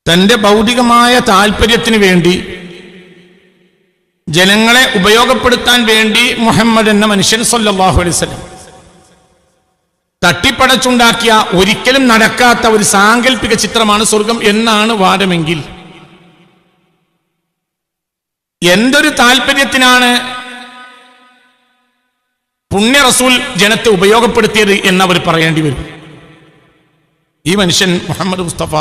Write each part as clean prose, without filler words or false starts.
തന്റെ ഭൗതികമായ താല്പര്യത്തിന് വേണ്ടി ജനങ്ങളെ ഉപയോഗപ്പെടുത്താൻ വേണ്ടി മുഹമ്മദ് എന്ന മനുഷ്യൻ സല്ലല്ലാഹു അലൈഹി വസല്ലം തട്ടിപ്പടച്ചുണ്ടാക്കിയ ഒരിക്കലും നടക്കാത്ത ഒരു സാങ്കല്പിക ചിത്രമാണ് സ്വർഗം എന്നാണ് വാദമെങ്കിൽ, എന്തൊരു താല്പര്യത്തിനാണ് പുണ്യ റസൂൽ ജനത്തെ ഉപയോഗപ്പെടുത്തിയത് എന്നവർ പറയേണ്ടി വരും. ഈ മനുഷ്യൻ മുഹമ്മദ് മുസ്തഫ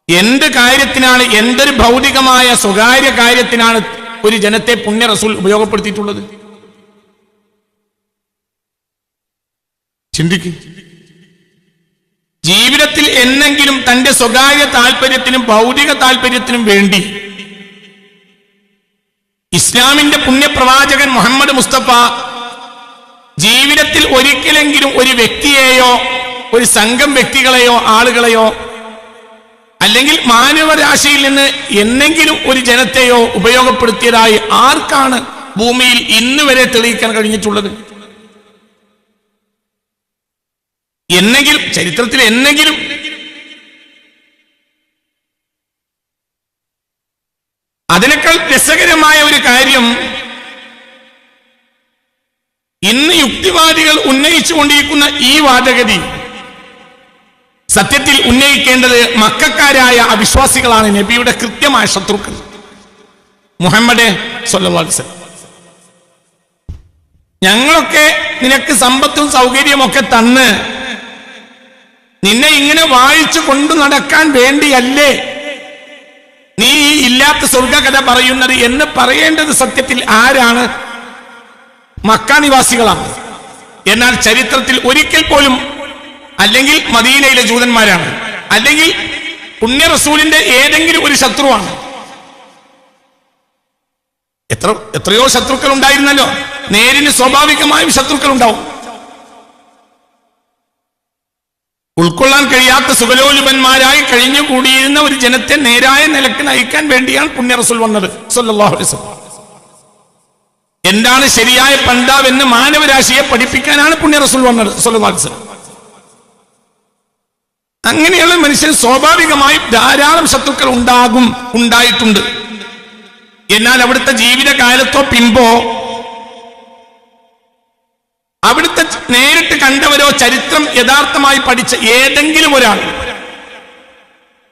എന്ത് കാര്യത്തിനാണ്, എന്തൊരു ഭൗതികമായ സ്വകാര്യ കാര്യത്തിനാണ് ഒരു ജനത്തെ പുണ്യ റസൂൽ ഉപയോഗപ്പെടുത്തിയിട്ടുള്ളത്? ചിന്തിക്ക്. ജീവിതത്തിൽ എന്നെങ്കിലും തന്റെ സ്വകാര്യ താല്പര്യത്തിനും ഭൗതിക താല്പര്യത്തിനും വേണ്ടി ഇസ്ലാമിന്റെ പുണ്യപ്രവാചകൻ മുഹമ്മദ് മുസ്തഫ ജീവിതത്തിൽ ഒരിക്കലെങ്കിലും ഒരു വ്യക്തിയെയോ ഒരു സംഘം വ്യക്തികളെയോ ആളുകളെയോ അല്ലെങ്കിൽ മാനവരാശിയിൽ നിന്ന് എന്നെങ്കിലും ഒരു ജനത്തെയോ ഉപയോഗപ്പെടുത്തിയതായി ആർക്കാണ് ഭൂമിയിൽ ഇന്ന് വരെ തെളിയിക്കാൻ കഴിഞ്ഞിട്ടുള്ളത്? എന്നെങ്കിലും, ചരിത്രത്തിൽ എന്നെങ്കിലും. അതിനേക്കാൾ രസകരമായ ഒരു കാര്യം, ഇന്ന് യുക്തിവാദികൾ ഉന്നയിച്ചുകൊണ്ടിരിക്കുന്ന ഈ വാദഗതി സത്യത്തിൽ ഉന്നയിക്കേണ്ടത് മക്കക്കാരായ അവിശ്വാസികളാണ്, നബിയുടെ കൃത്യമായ ശത്രുക്കൾ. മുഹമ്മദ് സ്വല്ലല്ലാഹു അലൈഹി വസല്ലം, ഞങ്ങളൊക്കെ നിനക്ക് സമ്പത്തും സൗകര്യമൊക്കെ തന്ന് നിന്നെ ഇങ്ങനെ വായിച്ചു കൊണ്ടു നടക്കാൻ വേണ്ടിയല്ലേ നീ ഇല്ലാത്ത സ്വർഗകഥ പറയുന്നത് എന്ന് പറയേണ്ടത് സത്യത്തിൽ ആരാണ്? മക്ക നിവാസികളാണ്. എന്നാൽ ചരിത്രത്തിൽ ഒരിക്കൽ പോലും അല്ലെങ്കിൽ മദീനയിലെ ജൂതന്മാരാണ്, അല്ലെങ്കിൽ പുണ്യ റസൂലിന്റെ ഏതെങ്കിലും ഒരു ശത്രുവാണ്. എത്രയോ ശത്രുക്കൾ ഉണ്ടായിരുന്നല്ലോ. നേരിന് സ്വാഭാവികമായും ശത്രുക്കൾ ഉണ്ടാവും. ഉൾക്കൊള്ളാൻ കഴിയാത്ത സുഖലോലുപന്മാരായി കഴിഞ്ഞുകൂടിയിരുന്ന ഒരു ജനത്തെ നേരായ നിലക്ക് നയിക്കാൻ വേണ്ടിയാണ് പുണ്യ റസൂൽ വന്നത് സല്ലല്ലാഹു അലൈഹി വസല്ലം. എന്താണ് ശരിയായ പന്താവെന്ന് മാനവരാശിയെ പഠിപ്പിക്കാനാണ് പുണ്യ റസൂൽ വന്നത് സല്ലല്ലാഹു അലൈഹി വസല്ലം. അങ്ങനെയുള്ള മനുഷ്യൻ സ്വാഭാവികമായും ധാരാളം ശത്രുക്കൾ ഉണ്ടായിട്ടുണ്ട്. എന്നാൽ അവിടുത്തെ ജീവിതകാലത്തോ പിമ്പോ അവിടുത്തെ നേരിട്ട് കണ്ടവരോ ചരിത്രം യഥാർത്ഥമായി പഠിച്ച ഏതെങ്കിലും ഒരാൾ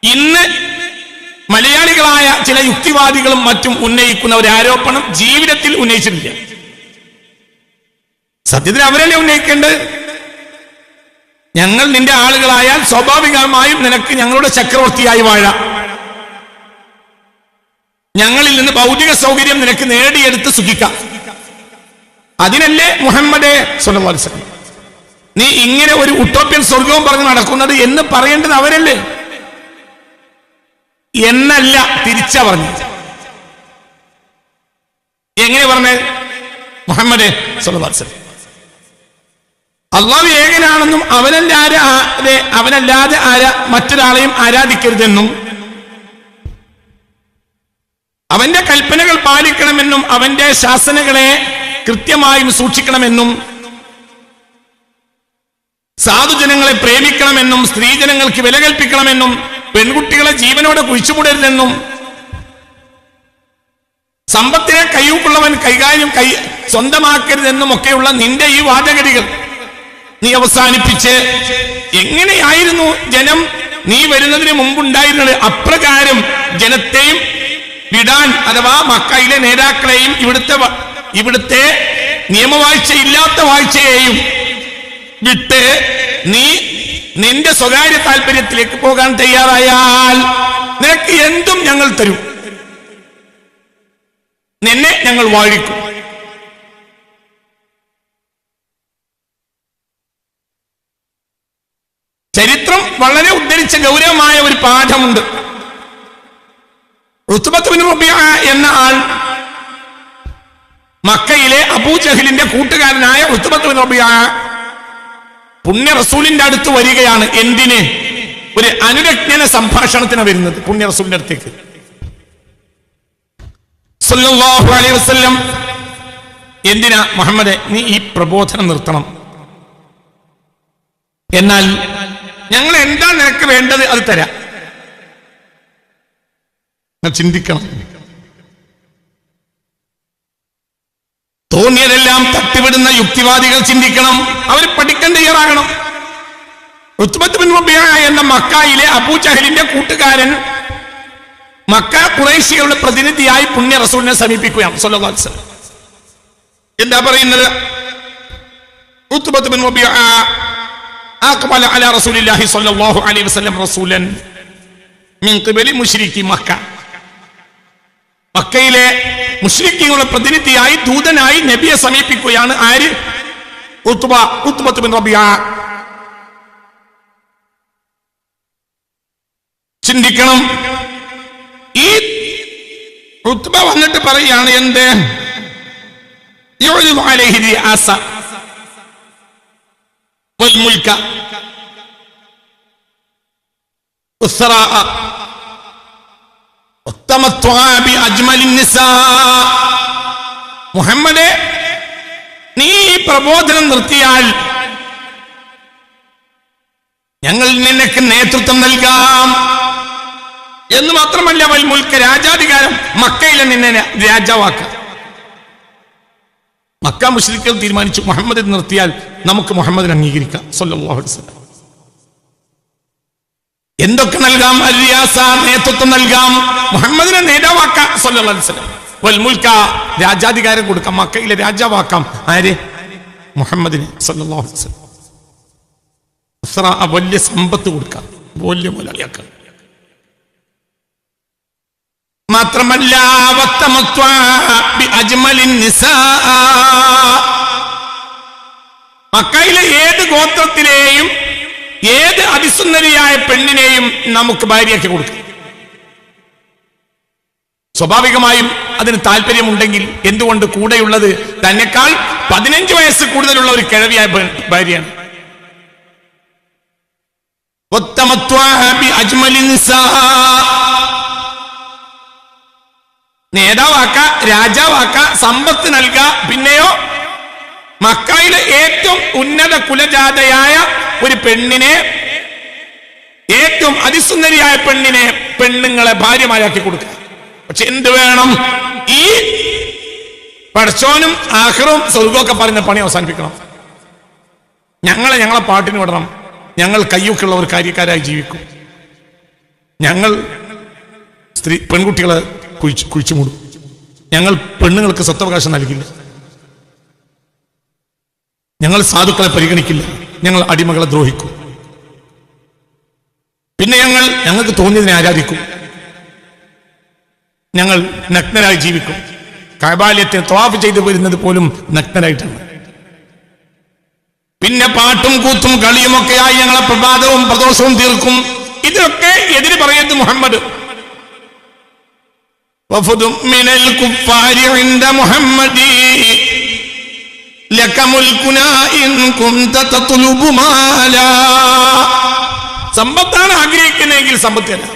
ഇന്ന് മലയാളികളായ ചില യുക്തിവാദികളും മറ്റും ഉന്നയിക്കുന്ന ഒരു ആരോപണം ജീവിതത്തിൽ ഉന്നയിച്ചിട്ടില്ല. സത്യത്തിൽ അവരല്ലേ ഉന്നയിക്കേണ്ടത്? ഞങ്ങൾ നിന്റെ ആളുകളായാൽ സ്വാഭാവികമായും നിനക്ക് ഞങ്ങളുടെ ചക്രവർത്തിയായി വാഴാം, ഞങ്ങളിൽ നിന്ന് ഭൗതിക സൗകര്യം നിനക്ക് നേടിയെടുത്ത് സുഖിക്കാം. അതിനല്ലേ മുഹമ്മദ് സ്വല്ലല്ലാഹു അലൈഹി വസല്ലം നീ ഇങ്ങനെ ഒരു ഉട്ടോപ്യൻ സ്വർഗവും പറഞ്ഞ് നടക്കുന്നത് എന്ന് പറയേണ്ടത് അവരല്ലേ? എന്നല്ല, തിരിച്ചാ പറഞ്ഞു. എങ്ങനെ പറഞ്ഞത്? മുഹമ്മദ് സ്വല്ലല്ലാഹു അലൈഹി വസല്ലം അല്ലാഹു ഏകനാണെന്നും അവനല്ലാതെ മറ്റൊരാളെയും ആരാധിക്കരുതെന്നും അവന്റെ കൽപ്പനകൾ പാലിക്കണമെന്നും അവന്റെ ശാസനകളെ കൃത്യമായും സൂക്ഷിക്കണമെന്നും സാധുജനങ്ങളെ പ്രേമിക്കണമെന്നും സ്ത്രീജനങ്ങൾക്ക് വില കൽപ്പിക്കണമെന്നും പെൺകുട്ടികളെ ജീവനോടെ കുഴിച്ചുകൂടരുതെന്നും സമ്പത്തിനെ കയ്യൂക്കുള്ളവൻ സ്വന്തമാക്കരുതെന്നും ഒക്കെയുള്ള നിന്റെ ഈ വാദഗതികൾ നീ അവസാനിപ്പിച്ച് എങ്ങനെയായിരുന്നു ജനം നീ വരുന്നതിന് മുമ്പുണ്ടായിരുന്നത് അപ്രകാരം ജനത്തെയും വിടാൻ, അഥവാ മക്കയിലെ നേതാക്കളെയും ഇവിടുത്തെ നിയമവാഴ്ചയില്ലാത്ത വാഴ്ചയെയും വിട്ട് നീ നിന്റെ സ്വകാര്യ താല്പര്യത്തിലേക്ക് പോകാൻ തയ്യാറായാൽ നിനക്ക് എന്തും ഞങ്ങൾ തരും, നിന്നെ ഞങ്ങൾ വാഴിക്കും. ചരിത്രം വളരെ ഉദ്ധരിച്ച ഗൗരവമായ ഒരു പാഠമുണ്ട്. ഉത്ബത്ത് ബിൻ റബീഅ എന്ന ആൾ മക്കയിലെ അബൂജഹലിന്റെ കൂട്ടുകാരനായ ഉത്ബത്ത് ബിൻ റബീഅ പുണ്യ റസൂലിന്റെ അടുത്ത് വരികയാണ്. എന്തിന്? ഒരു അനുരജ്ഞന സംഭാഷണത്തിന് വരുന്നത് പുണ്യ റസൂലിന്റെ അടുത്തേക്ക് സല്ലല്ലാഹു അലൈഹി വസല്ലം. എന്തിനാ? മുഹമ്മദേ, നീ ഈ പ്രബോധനം നിർത്തണം. എന്നാൽ ഞങ്ങൾ എന്താ നിനക്ക് വേണ്ടത് അത് തരാം. ചിന്തിക്കണം. തോന്നിയതെല്ലാം തട്ടിവിടുന്ന യുക്തിവാദികൾ ചിന്തിക്കണം. അവർ പഠിക്കാൻ തയ്യാറാകണം. ഉത്ബത്ത് ബിൻ റബീഅ എന്ന മക്കയിലെ അബൂജഹലിന്റെ കൂട്ടുകാരൻ മക്ക ഖുറൈശികളുടെ പ്രതിനിധിയായി പുണ്യ റസൂലിനെ സമീപിക്കുകയാണ് സ്വല്ലല്ലാഹു അലൈഹി വസല്ലം. എന്താ പറയുന്നത്? ഉത്ബത്ത് ബിൻ റബീഅ അഖബല അലാ റസൂലില്ലാഹി സ്വല്ലല്ലാഹു അലൈഹി വസല്ലം റസൂലൻ മിൻ ഖിബലി മുശ്രിക്കി മക്ക. മക്കയിലെ മുശ്രിക്കുകളുടെ പ്രതിനിധിയായി ദൂതനായി നബിയെ സമീപിക്കുകയാണ്. ആര്? ഉത്ബത്ത് ബിൻ റബീഅ. ചിന്തിക്കണം. ഈ ഉത്ബ വന്നിട്ട് പറയുകയാണ്, എന്ത്? യുഅ്ലിദു അലൈഹി റിആസ വൽ മുൽക വസ്സറാഅ വത്തമത്തുഅ ബി അജ്മലിൻ നിസാ. മുഹമ്മദേ, നീ പ്രബോധനം നിർത്തിയാൽ ഞങ്ങൾ നിനക്ക് നേതൃത്വം നൽകാം എന്ന് മാത്രമല്ല, വൽ മുൽക, രാജാധികാരം, മക്കയിലെ നിന്നെ രാജാവാക്കാം. മക്ക മുശ്രിക്കുകൾ തീരുമാനിച്ചു, മുഹമ്മദ് നിർത്തിയാൽ നമുക്ക് മുഹമ്മദിനെ അംഗീകരിക്കാം സ്വല്ലല്ലാഹു അലൈഹി വസല്ലം. എന്തൊക്കെ നൽകാം? അൽ-റിയാസ, നേതൃത്വം നൽകാം, മുഹമ്മദിനെ നേതാവാക്കാം സ്വല്ലല്ലാഹു അലൈഹി വസല്ലം. വൽ മുൽക, രാജാധികാരം കൊടുക്കാം, മക്കയിലെ രാജാവാക്കാം. ആര്? മുഹമ്മദിനെ സ്വല്ലല്ലാഹു അലൈഹി വസല്ലം. വലിയ സമ്പത്ത് കൊടുക്കാം, വലിയ മുതലാളിയാക്കാം. മാത്രമല്ല മക്കയിലെ ഏത് ഗോത്രത്തിലെയും ഏത് അതിസുന്ദരിയായ പെണ്ണിനെയും നമുക്ക് ഭാര്യയാക്കി കൊടുക്കാം. സ്വാഭാവികമായും അതിന് താല്പര്യമുണ്ടെങ്കിൽ, എന്തുകൊണ്ട്? കൂടെയുള്ളത് തന്നെക്കാൾ 15 വയസ്സ് കൂടുതലുള്ള ഒരു കിഴവിയായ ഭാര്യയാണ്. നേതാവാക്ക, രാജാവാക്ക, സമ്പത്ത് നൽക. പിന്നെയോ മക്കയിലെ ഏറ്റവും ഉന്നത കുലജാതയായ ഒരു പെണ്ണിനെ, ഏറ്റവും അതിസുന്ദരിയായ പെണ്ണിനെ, പെണ്ണുങ്ങളെ ഭാര്യമാരാക്കി കൊടുക്കുക. പക്ഷെ എന്ത് വേണം? ഈ പടച്ചോനും ആഖിറും സ്വർഗ്ഗമൊക്കെ പറഞ്ഞ പണി അവസാനിപ്പിക്കണം. ഞങ്ങളെ പാട്ടിന് വിടണം. ഞങ്ങൾ കയ്യൊക്കെയുള്ള ഒരു കാര്യക്കാരായി ജീവിക്കും. ഞങ്ങൾ പെൺകുട്ടികളെ കുഴിച്ചു മൂടും. ഞങ്ങൾ പെണ്ണുങ്ങൾക്ക് സ്വത്തവകാശം നൽകില്ല. ഞങ്ങൾ സാധുക്കളെ പരിഗണിക്കില്ല. ഞങ്ങൾ അടിമകളെ ദ്രോഹിക്കും. പിന്നെ ഞങ്ങൾക്ക് തോന്നിയതിനെ ആരാധിക്കും. ഞങ്ങൾ നഗ്നരായി ജീവിക്കും. കഅബാലയത്തെ തവാഫ് ചെയ്തു വരുന്നത് പോലും നഗ്നരായിട്ടാണ്. പിന്നെ പാട്ടും കൂത്തും കളിയുമൊക്കെയായി ഞങ്ങളെ പ്രഭാതവും പ്രദോഷവും തീർക്കും. ഇതൊക്കെ എതിര് പറയുന്നത് മുഹമ്മദ്. മിനൽ കുഫാരി ഇൻദ മുഹമ്മദി ലക മുൽകുനാ ഇൻ കുൻത തത്ലുബു മാലാ. സമ്പത്താണ് ആഗ്രഹിക്കുന്നതെങ്കിൽ സമ്പത്ത് തരാം.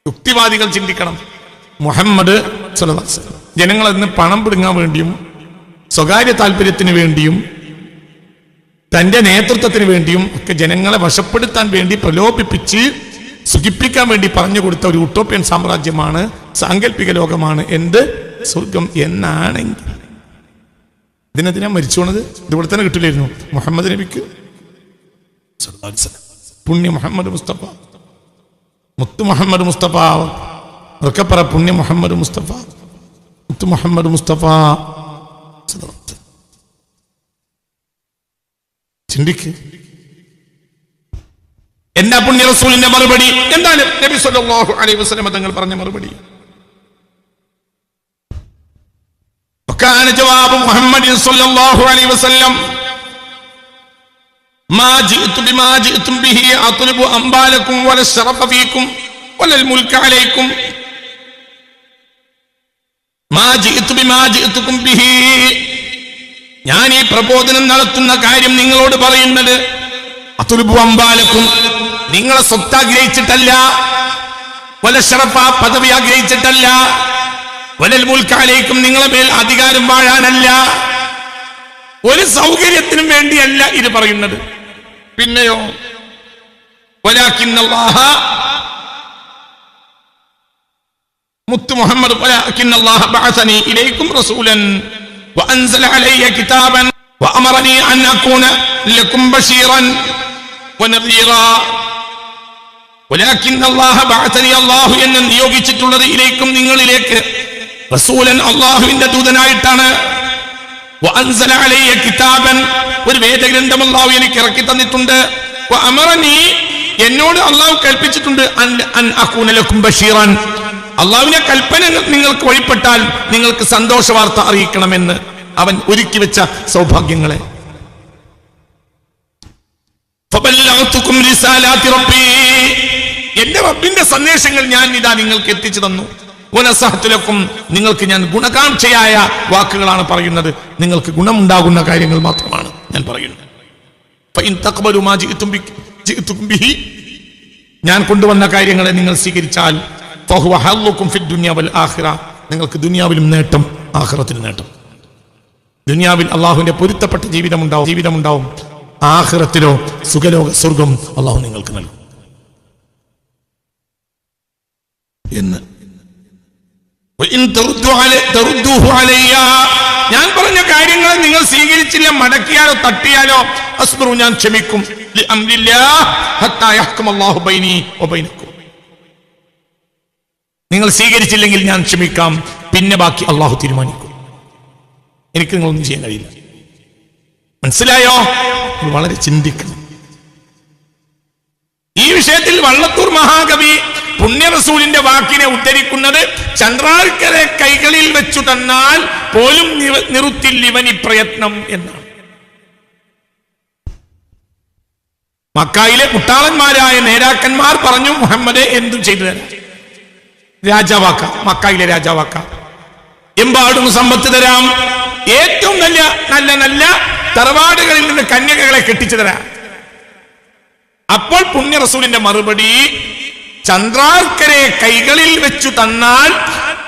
യുക്തിവാദികൾ ചിന്തിക്കണം. മുഹമ്മദ് സ്വല്ലല്ലാഹു അലൈഹി വസല്ലം ജനങ്ങളെ നിന്ന് പണം പിടുങ്ങാൻ വേണ്ടിയും സ്വകാര്യ താല്പര്യത്തിന് വേണ്ടിയും തന്റെ നേതൃത്വത്തിന് വേണ്ടിയും ഒക്കെ ജനങ്ങളെ വശപ്പെടുത്താൻ വേണ്ടി പ്രലോഭിപ്പിച്ച് സുഖിപ്പിക്കാൻ വേണ്ടി പറഞ്ഞു കൊടുത്ത ഒരു യൂട്ടോപ്യൻ സാമ്രാജ്യമാണ്, സാങ്കല്പിക ലോകമാണ് എന്ത്? സ്വർഗം. എന്നാണെങ്കിൽ ഇതിനെതിനാ മരിച്ചു പോണത്? ഇതിവിടെ തന്നെ കിട്ടില്ലായിരുന്നു മുഹമ്മദ് നബിക്ക്. പുണ്യ മുഹമ്മദ് മുസ്തഫ, മുത്തു മുഹമ്മദ് മുസ്തഫ, ഒക്കെ പറ പുണ്യ മുഹമ്മദ് മുസ്തഫ, മുത്തു മുഹമ്മദ് മുസ്തഫ. ചിന്തിക്ക്. എന്താ പുണ്യ റസൂലിന്റെ മറുപടി? എന്താണ് നബി സല്ലല്ലാഹു അലൈഹി വസല്ലം തങ്ങൾ പറഞ്ഞ മറുപടി? وكان جواب محمد صلى الله عليه وسلم ما جئت بما جئتم به اطلب اموالكم ولا الشرف فيكم ولا الملك عليكم ما جئت بما جئتكم به. ഞാൻ ഈ പ്രബോധനം നടത്തുന്ന കാര്യം നിങ്ങളോട് പറയുന്നത് അത്ലുബു അംബാലക്കും, നിങ്ങളെ സ്വത്ത് ആഗ്രഹിച്ചിട്ടല്ല, വല ശറഫ, പദവി ആഗ്രഹിച്ചിട്ടല്ല, വലൽ മുൽക അലൈക്കും, നിങ്ങളെ മേൽ അധികാരം വാഴാനല്ല, ഒരു സൗകര്യത്തിനും വേണ്ടിയല്ല ഇത് പറയുന്നത്. പിന്നെയോ വലാകിന്നല്ലാഹ മുത്ത് മുഹമ്മദ് വലാകിൻ അല്ലാഹു ബഅസനി ഇലൈക്കും റസൂലൻ വഅൻസല അലയ്യ കിതാബൻ വഅമറനി അൻ അകൂന ലക്കും ബശീറൻ വനദീറാ. വലാകിൻ അല്ലാഹു ബഅസനി, അല്ലാഹു എന്നെ നിയോഗിച്ചിട്ടുള്ളത് ഇലൈക്കും നിങ്ങളിലേക്ക് റസൂലൻ അല്ലാഹുവിന്റെ ദൂതനായിട്ടാണ്. വഅൻസല അലയ്യ കിതാബൻ, ഒരു വേദഗ്രന്ഥം അല്ലാഹു എനിക്ക് ഇറക്കി തന്നിട്ടുണ്ട്. വഅമറനി, എന്നോട് അല്ലാഹു കൽപ്പിച്ചിട്ടുണ്ട് അൻ അകൂന ലക്കും ബശീറൻ, അല്ലാഹുവിന്റെ കൽപ്പന നിങ്ങൾക്ക് വഴിപ്പെട്ടാൽ നിങ്ങൾക്ക് സന്തോഷ വാർത്ത അറിയിക്കണമെന്ന് അവൻ ഒരുക്കി വെച്ച സൗഭാഗ്യങ്ങളെ. ഫബല്ലഗ്തുകും റിസാലാത്തി റബ്ബി, എന്റെ റബ്ബിന്റെ സന്ദേശങ്ങൾ ഞാൻ ഇതാ നിങ്ങൾക്ക് എത്തിച്ചു തന്നു. വനസഹതു ലക്കും, നിങ്ങൾക്ക് ഞാൻ ഗുണകാംക്ഷയായ വാക്കുകളാണ് പറയുന്നത്, നിങ്ങൾക്ക് ഗുണമുണ്ടാകുന്ന കാര്യങ്ങൾ മാത്രമാണ് ഞാൻ പറയുന്നത്. ഫഇൻ തഖബലു മാ ജിഅ്തുകും ബിഹി, ഞാൻ കൊണ്ടുവന്ന കാര്യങ്ങളെ നിങ്ങൾ സ്വീകരിച്ചാൽ ഫഹുവ ഹല്ലുകും ഫിദ് ദുനിയ വൽ ആഖിറ, നിങ്ങൾക്ക് ദുനിയാവിലും നേട്ടം ആഖിറത്തിലും നേട്ടം. ദുനിയാവിൽ അള്ളാഹുവിന്റെ പൊരുത്തപ്പെട്ട ജീവിതമുണ്ടാവും, ആഖിറത്തിലോ സുഖലോക സ്വർഗം അള്ളാഹു നിങ്ങൾക്ക് നൽകും എന്ന്. ഞാൻ പറഞ്ഞ കാര്യങ്ങൾ നിങ്ങൾ സ്വീകരിച്ചില്ല, മടക്കിയാലോ തട്ടിയാലോ അസ്ബറു, ഞാൻ ക്ഷമിക്കും. നിങ്ങൾ സ്വീകരിച്ചില്ലെങ്കിൽ ഞാൻ ക്ഷമിക്കാം, പിന്നെ ബാക്കി അള്ളാഹു തീരുമാനിക്കും. എനിക്ക് നിങ്ങളൊന്നും ചെയ്യാൻ കഴിയില്ല. മനസ്സിലായോ? വളരെ ചിന്തിക്കണം ഈ വിഷയത്തിൽ. വള്ളത്തൂർ മഹാകവി പുണ്യ റസൂലിന്റെ വാക്കിനെ ഉദ്ധരിക്കുന്നത് ചന്ദ്രാർക്കരെ കൈകളിൽ വെച്ചു തന്നാൽ പോലും നിറുത്തില്ലിവനി പ്രയത്നം എന്നാണ്. മക്കായിലെ കുട്ടാളന്മാരായ നേതാക്കന്മാർ പറഞ്ഞു, മുഹമ്മദെ എന്തും ചെയ്തു തരാം, രാജാവാക്കാം, മക്കായിലെ രാജാവാക്കാം, എമ്പാടും സമ്പത്ത് തരാം, ഏറ്റവും നല്ല നല്ല നല്ല തറവാടുകളിൽ നിന്ന് കന്യകകളെ കെട്ടിച്ചു തരാം. അപ്പോൾ പുണ്യ റസൂലിന്റെ മറുപടി, ചന്ദ്രാർക്കരെ കൈകളിൽ വെച്ചു തന്നാൽ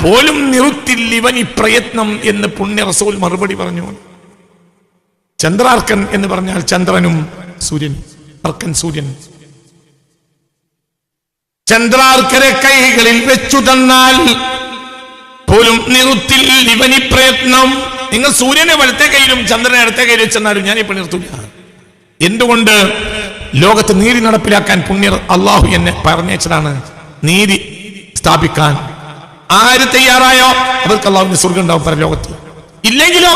പോലും നിറുത്തില്ലിവനി പ്രയത്നം എന്ന് പുണ്യ റസൂൽ മറുപടി പറഞ്ഞു. ചന്ദ്രാർക്കൻ എന്ന് പറഞ്ഞാൽ ചന്ദ്രനും സൂര്യൻ, അർക്കൻ സൂര്യൻ. ചന്ദ്രാർക്കരെ കൈകളിൽ വെച്ചു തന്നാൽ പോലും നിറുത്തില്ലിവനി പ്രയത്നം. നിങ്ങൾ സൂര്യനെ വലത്തെ കൈയിലും ചന്ദ്രനെ ഇടത്തെ കയ്യിൽ വെച്ചെന്നാലും ഞാൻ ഇപ്പൊ നിർത്തൂല. എന്തുകൊണ്ട്? ലോകത്ത് നീതി നടപ്പിലാക്കാൻ പുണ്യർ അള്ളാഹു എന്നെ പറഞ്ഞതാണ്, നീതി സ്ഥാപിക്കാൻ. ആര് തയ്യാറായോ അവർക്ക് അള്ളാഹുവിന്റെ സ്വർഗം ഉണ്ടാവും പരലോകത്ത്. ഇല്ലെങ്കിലോ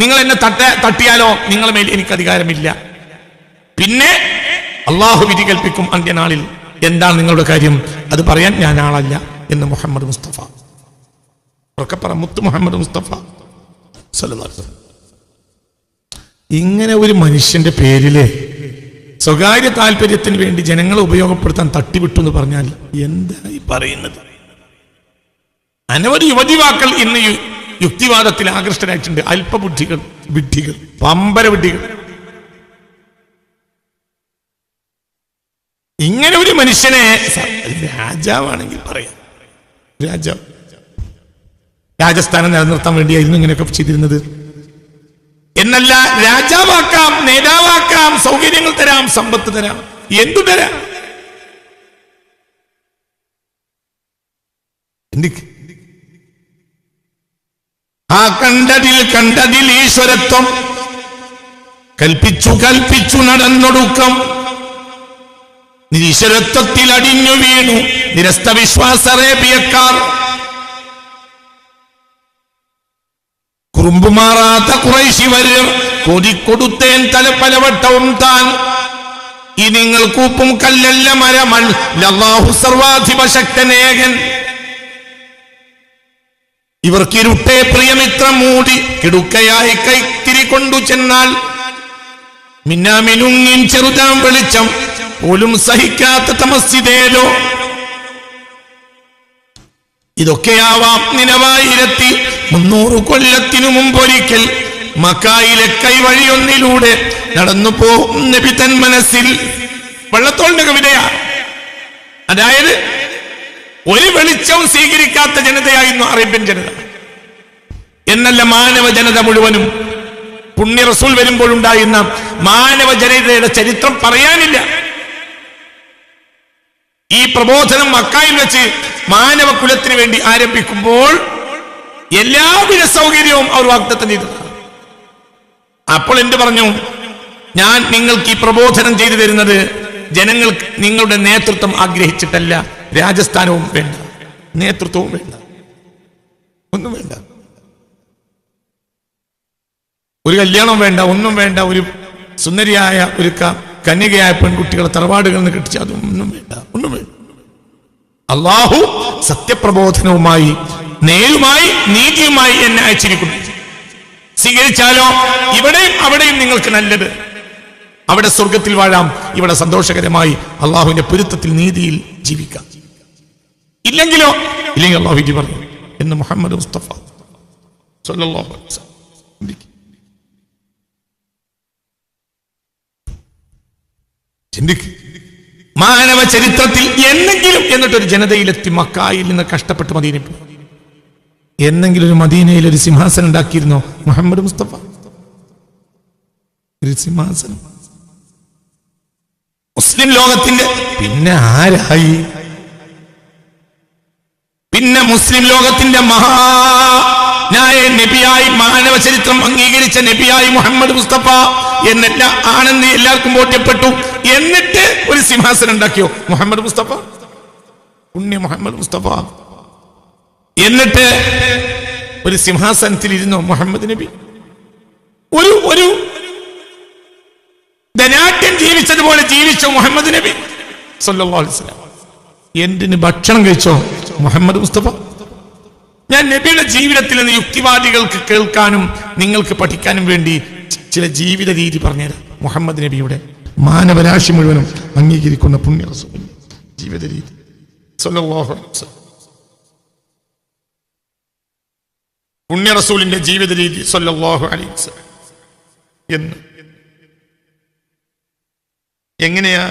നിങ്ങൾ എന്നെ തട്ടിയാലോ നിങ്ങളുടെ മേൽ എനിക്ക് അധികാരമില്ല. പിന്നെ അള്ളാഹു വിധി കൽപ്പിക്കും അന്ത്യനാളിൽ. എന്താണ് നിങ്ങളുടെ കാര്യം? അത് പറയാൻ ഞാൻ ആളല്ല എന്ന് മുഹമ്മദ് മുസ്തഫ. മുത്ത് മുഹമ്മദ് മുസ്തഫ സല്ലല്ലാഹു അലൈഹി വസല്ലം. ഇങ്ങനെ ഒരു മനുഷ്യന്റെ പേരില് സ്വകാര്യ താല്പര്യത്തിന് വേണ്ടി ജനങ്ങളെ ഉപയോഗപ്പെടുത്താൻ തട്ടിവിട്ടു എന്ന് പറഞ്ഞാൽ എന്തായി പറയുന്നത്? അനവധി യുവതിവാക്കൾ ഇന്ന് യുക്തിവാദത്തിൽ ആകൃഷ്ടരായിട്ടുണ്ട്. അല്പബുദ്ധികൾ, വിഡ്ഢികൾ, പമ്പര വിഡ്ഢികൾ. ഇങ്ങനെ ഒരു മനുഷ്യനെ രാജാവാണെങ്കിൽ പറയാം, രാജാവ് രാജസ്ഥാനം നിലനിർത്താൻ വേണ്ടിയായിരുന്നു ഇങ്ങനെയൊക്കെ ചെയ്തിരുന്നത് എന്നല്ല. രാജാവാക്കാം, നേതാവാക്കാം, സൗകര്യങ്ങൾ തരാം, സമ്പത്ത് തരാം, എന്തു തരാം. ആ കണ്ടതിൽ ഈശ്വരത്വം കൽപ്പിച്ചു നടന്നൊടുക്കം. ഈശ്വരത്വത്തിൽ അടിഞ്ഞു വീണു നിരസ്ത വിശ്വാസ അറേബ്യക്കാർ. കുറുമ്പുമാറാത്ത കുറേശി വരും കൊതിക്കൊടുത്തേൻ തല പലവട്ടവും താൻ. ഈ നിങ്ങൾ കൂപ്പും കല്ലല്ല മരമൺ ലല്ലാഹു സർവാധിപ ശക്തനേകൻ. ഇവർക്കിരുട്ടെ പ്രിയമിത്രം മൂടി കിടുക്കയായി കൈത്തിരി കൊണ്ടു ചെന്നാൽ മിന്നാമിനുങ്ങിൻ ചെറുതാം വെളിച്ചം പോലും സഹിക്കാത്ത തമസ്സിതേലോ. ഇതൊക്കെയാവാം നിനവായിരത്തി 300 കൊല്ലത്തിനു മുമ്പൊരിക്കൽ മക്കായിലെ കൈവഴിയൊന്നിലൂടെ നടന്നു പോകും നബി തൻ മനസ്സിൽ. വള്ളത്തോളിന്റെ കവിതയാ. അതായത് ഒരു വെളിച്ചവും സ്വീകരിക്കാത്ത ജനതയായിരുന്നു അറേബ്യൻ ജനത എന്നല്ല, മാനവ ജനത മുഴുവനും. പുണ്യ റസൂൽ വരുമ്പോഴുണ്ടായിരുന്ന മാനവ ജനതയുടെ ചരിത്രം പറയാനില്ല. ഈ പ്രബോധനം മക്കയിൽ വെച്ച് മാനവ കുലത്തിന് വേണ്ടി ആരംഭിക്കുമ്പോൾ എല്ലാവിധ സൗകര്യവും അവർ വാഗ്ദത്തം ചെയ്തു. അപ്പോൾ എന്ത് പറഞ്ഞു? ഞാൻ നിങ്ങൾക്ക് ഈ പ്രബോധനം ചെയ്തു തരുന്നത് ജനങ്ങൾക്ക് നിങ്ങളുടെ നേതൃത്വം ആഗ്രഹിച്ചിട്ടല്ല. രാജസ്ഥാനവും വേണ്ട, നേതൃത്വവും വേണ്ട, ഒന്നും വേണ്ട, ഒരു കല്യാണം വേണ്ട, ഒന്നും വേണ്ട, ഒരു സുന്ദരിയായ ഒരു കന്യകയായ പെൺകുട്ടികളെ തറവാടുകളിൽ നിന്ന് കെട്ടിച്ച് അതൊന്നും വേണ്ട, ഒന്നും വേണ്ട. അള്ളാഹു സത്യപ്രബോധനവുമായി നേരുമായി നീതിയുമായി എന്നെ അയച്ചിരിക്കുന്നു. സ്വീകരിച്ചാലോ ഇവിടെയും അവിടെയും നിങ്ങൾക്ക് നല്ലത്. അവിടെ സ്വർഗത്തിൽ വാഴാം, ഇവിടെ സന്തോഷകരമായി അള്ളാഹുവിന്റെ പൊരുത്തത്തിൽ നീതിയിൽ ജീവിക്കാം. ഇല്ലെങ്കിൽ അള്ളാഹു വിധി പറഞ്ഞു എന്ന് മുഹമ്മദ് മുസ്തഫ സ്വല്ലല്ലാഹു അലൈഹി വസല്ലം. മാനവ ചരിത്രത്തിൽ എന്നെങ്കിലും എന്നിട്ടൊരു ജനതയിലെത്തി മക്കായിൽ നിന്ന് കഷ്ടപ്പെട്ട് മദീനയിൽ പോയി. എന്നെങ്കിലും ഒരു മദീനയിൽ ഒരു സിംഹാസനം ഉണ്ടാക്കിയിരുന്നോ മുഹമ്മദ് മുസ്തഫ? ഒരു സിംഹാസനം മുസ്ലിം ലോകത്തിന്റെ പിന്നെ ആരായി? പിന്നെ മുസ്ലിം ലോകത്തിന്റെ മഹാനായ നബിയായി, മാനവ ചരിത്രം അംഗീകരിച്ച നബിയായി മുഹമ്മദ് മുസ്തഫ എന്നെല്ലാം ആണെന്ന് എല്ലാവർക്കും ബോധ്യപ്പെട്ടു. എന്നിട്ട് ഒരു സിംഹാസനം ഉണ്ടാക്കിയോ മുഹമ്മദ് മുസ്തഫ, പുണ്യ മുഹമ്മദ് മുസ്തഫ. എന്നിട്ട് ഒരു സിംഹാസനത്തിൽ ഇരുന്നോ മുഹമ്മദ് നബി? ഒരു ധനാട്യം ജീവിച്ചതുപോലെ ജീവിച്ചോ മുഹമ്മദ് നബി സല്ലല്ലാഹു അലൈഹി വസല്ലം? എന്തിന് ഭക്ഷണം കഴിച്ചോ മുഹമ്മദ് മുസ്തഫ? ഞാൻ നബിയുടെ ജീവിതത്തിൽ നിന്ന് യുക്തിവാദികൾക്ക് കേൾക്കാനും നിങ്ങൾക്ക് പഠിക്കാനും വേണ്ടി ചില ജീവിത രീതി പറഞ്ഞുതരാം. മുഹമ്മദ് നബിയുടെ മാനവരാശി മുഴുവനും അംഗീകരിക്കുന്ന പുണ്യ റസൂലിന്റെ ജീവിത രീതി സല്ലല്ലാഹു അലൈഹി വസല്ലം. പുണ്യ റസൂലിന്റെ ജീവിത രീതി സല്ലല്ലാഹു അലൈഹി വസല്ലം എന്ന് എങ്ങനെയാ?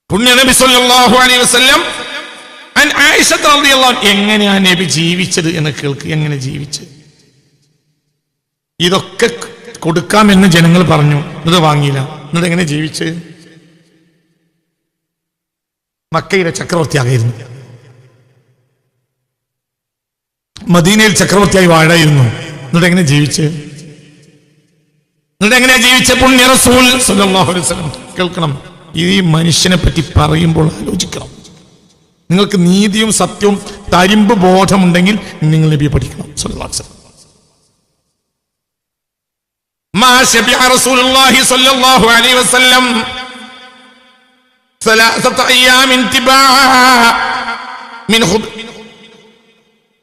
പുണ്യ നബി സല്ലല്ലാഹു അലൈഹി വസല്ലം ആയിഷ റളിയല്ലാഹു അൻഹ എങ്ങനെയാ നബി ജീവിച്ചത് എന്ന് കേൾക്ക്. എങ്ങനെ ജീവിച്ചത്? ഇതൊക്കെ കൊടുക്കാമെന്ന് ജനങ്ങൾ പറഞ്ഞു, ഇത് വാങ്ങിയില്ല. എന്നിട്ട് എങ്ങനെ ജീവിച്ച്? മക്കയിലെ ചക്രവർത്തിയാകായിരുന്നു, മദീനയിൽ ചക്രവർത്തിയായി വാഴായിരുന്നു. എന്നിട്ട് എങ്ങനെ ജീവിച്ച്? എന്നിട്ട് എങ്ങനെയാ ജീവിച്ച പുണ്യ റസൂൽ സല്ലല്ലാഹു അലൈഹി വസല്ലം? കേൾക്കണം, ഈ മനുഷ്യനെ പറ്റി പറയുമ്പോൾ ആലോചിക്കണം. നിങ്ങൾക്ക് നീതിയും സത്യവും തരിമ്പ് ബോധമുണ്ടെങ്കിൽ നിങ്ങൾ നബിയെ പഠിക്കണം സല്ലല്ലാഹു അലൈഹി വസല്ലം. മാ ശബിഅ റസൂലുള്ളാഹി സല്ലല്ലാഹു അലൈഹി വസല്ലം ثلاثة أيام انتباعا من خب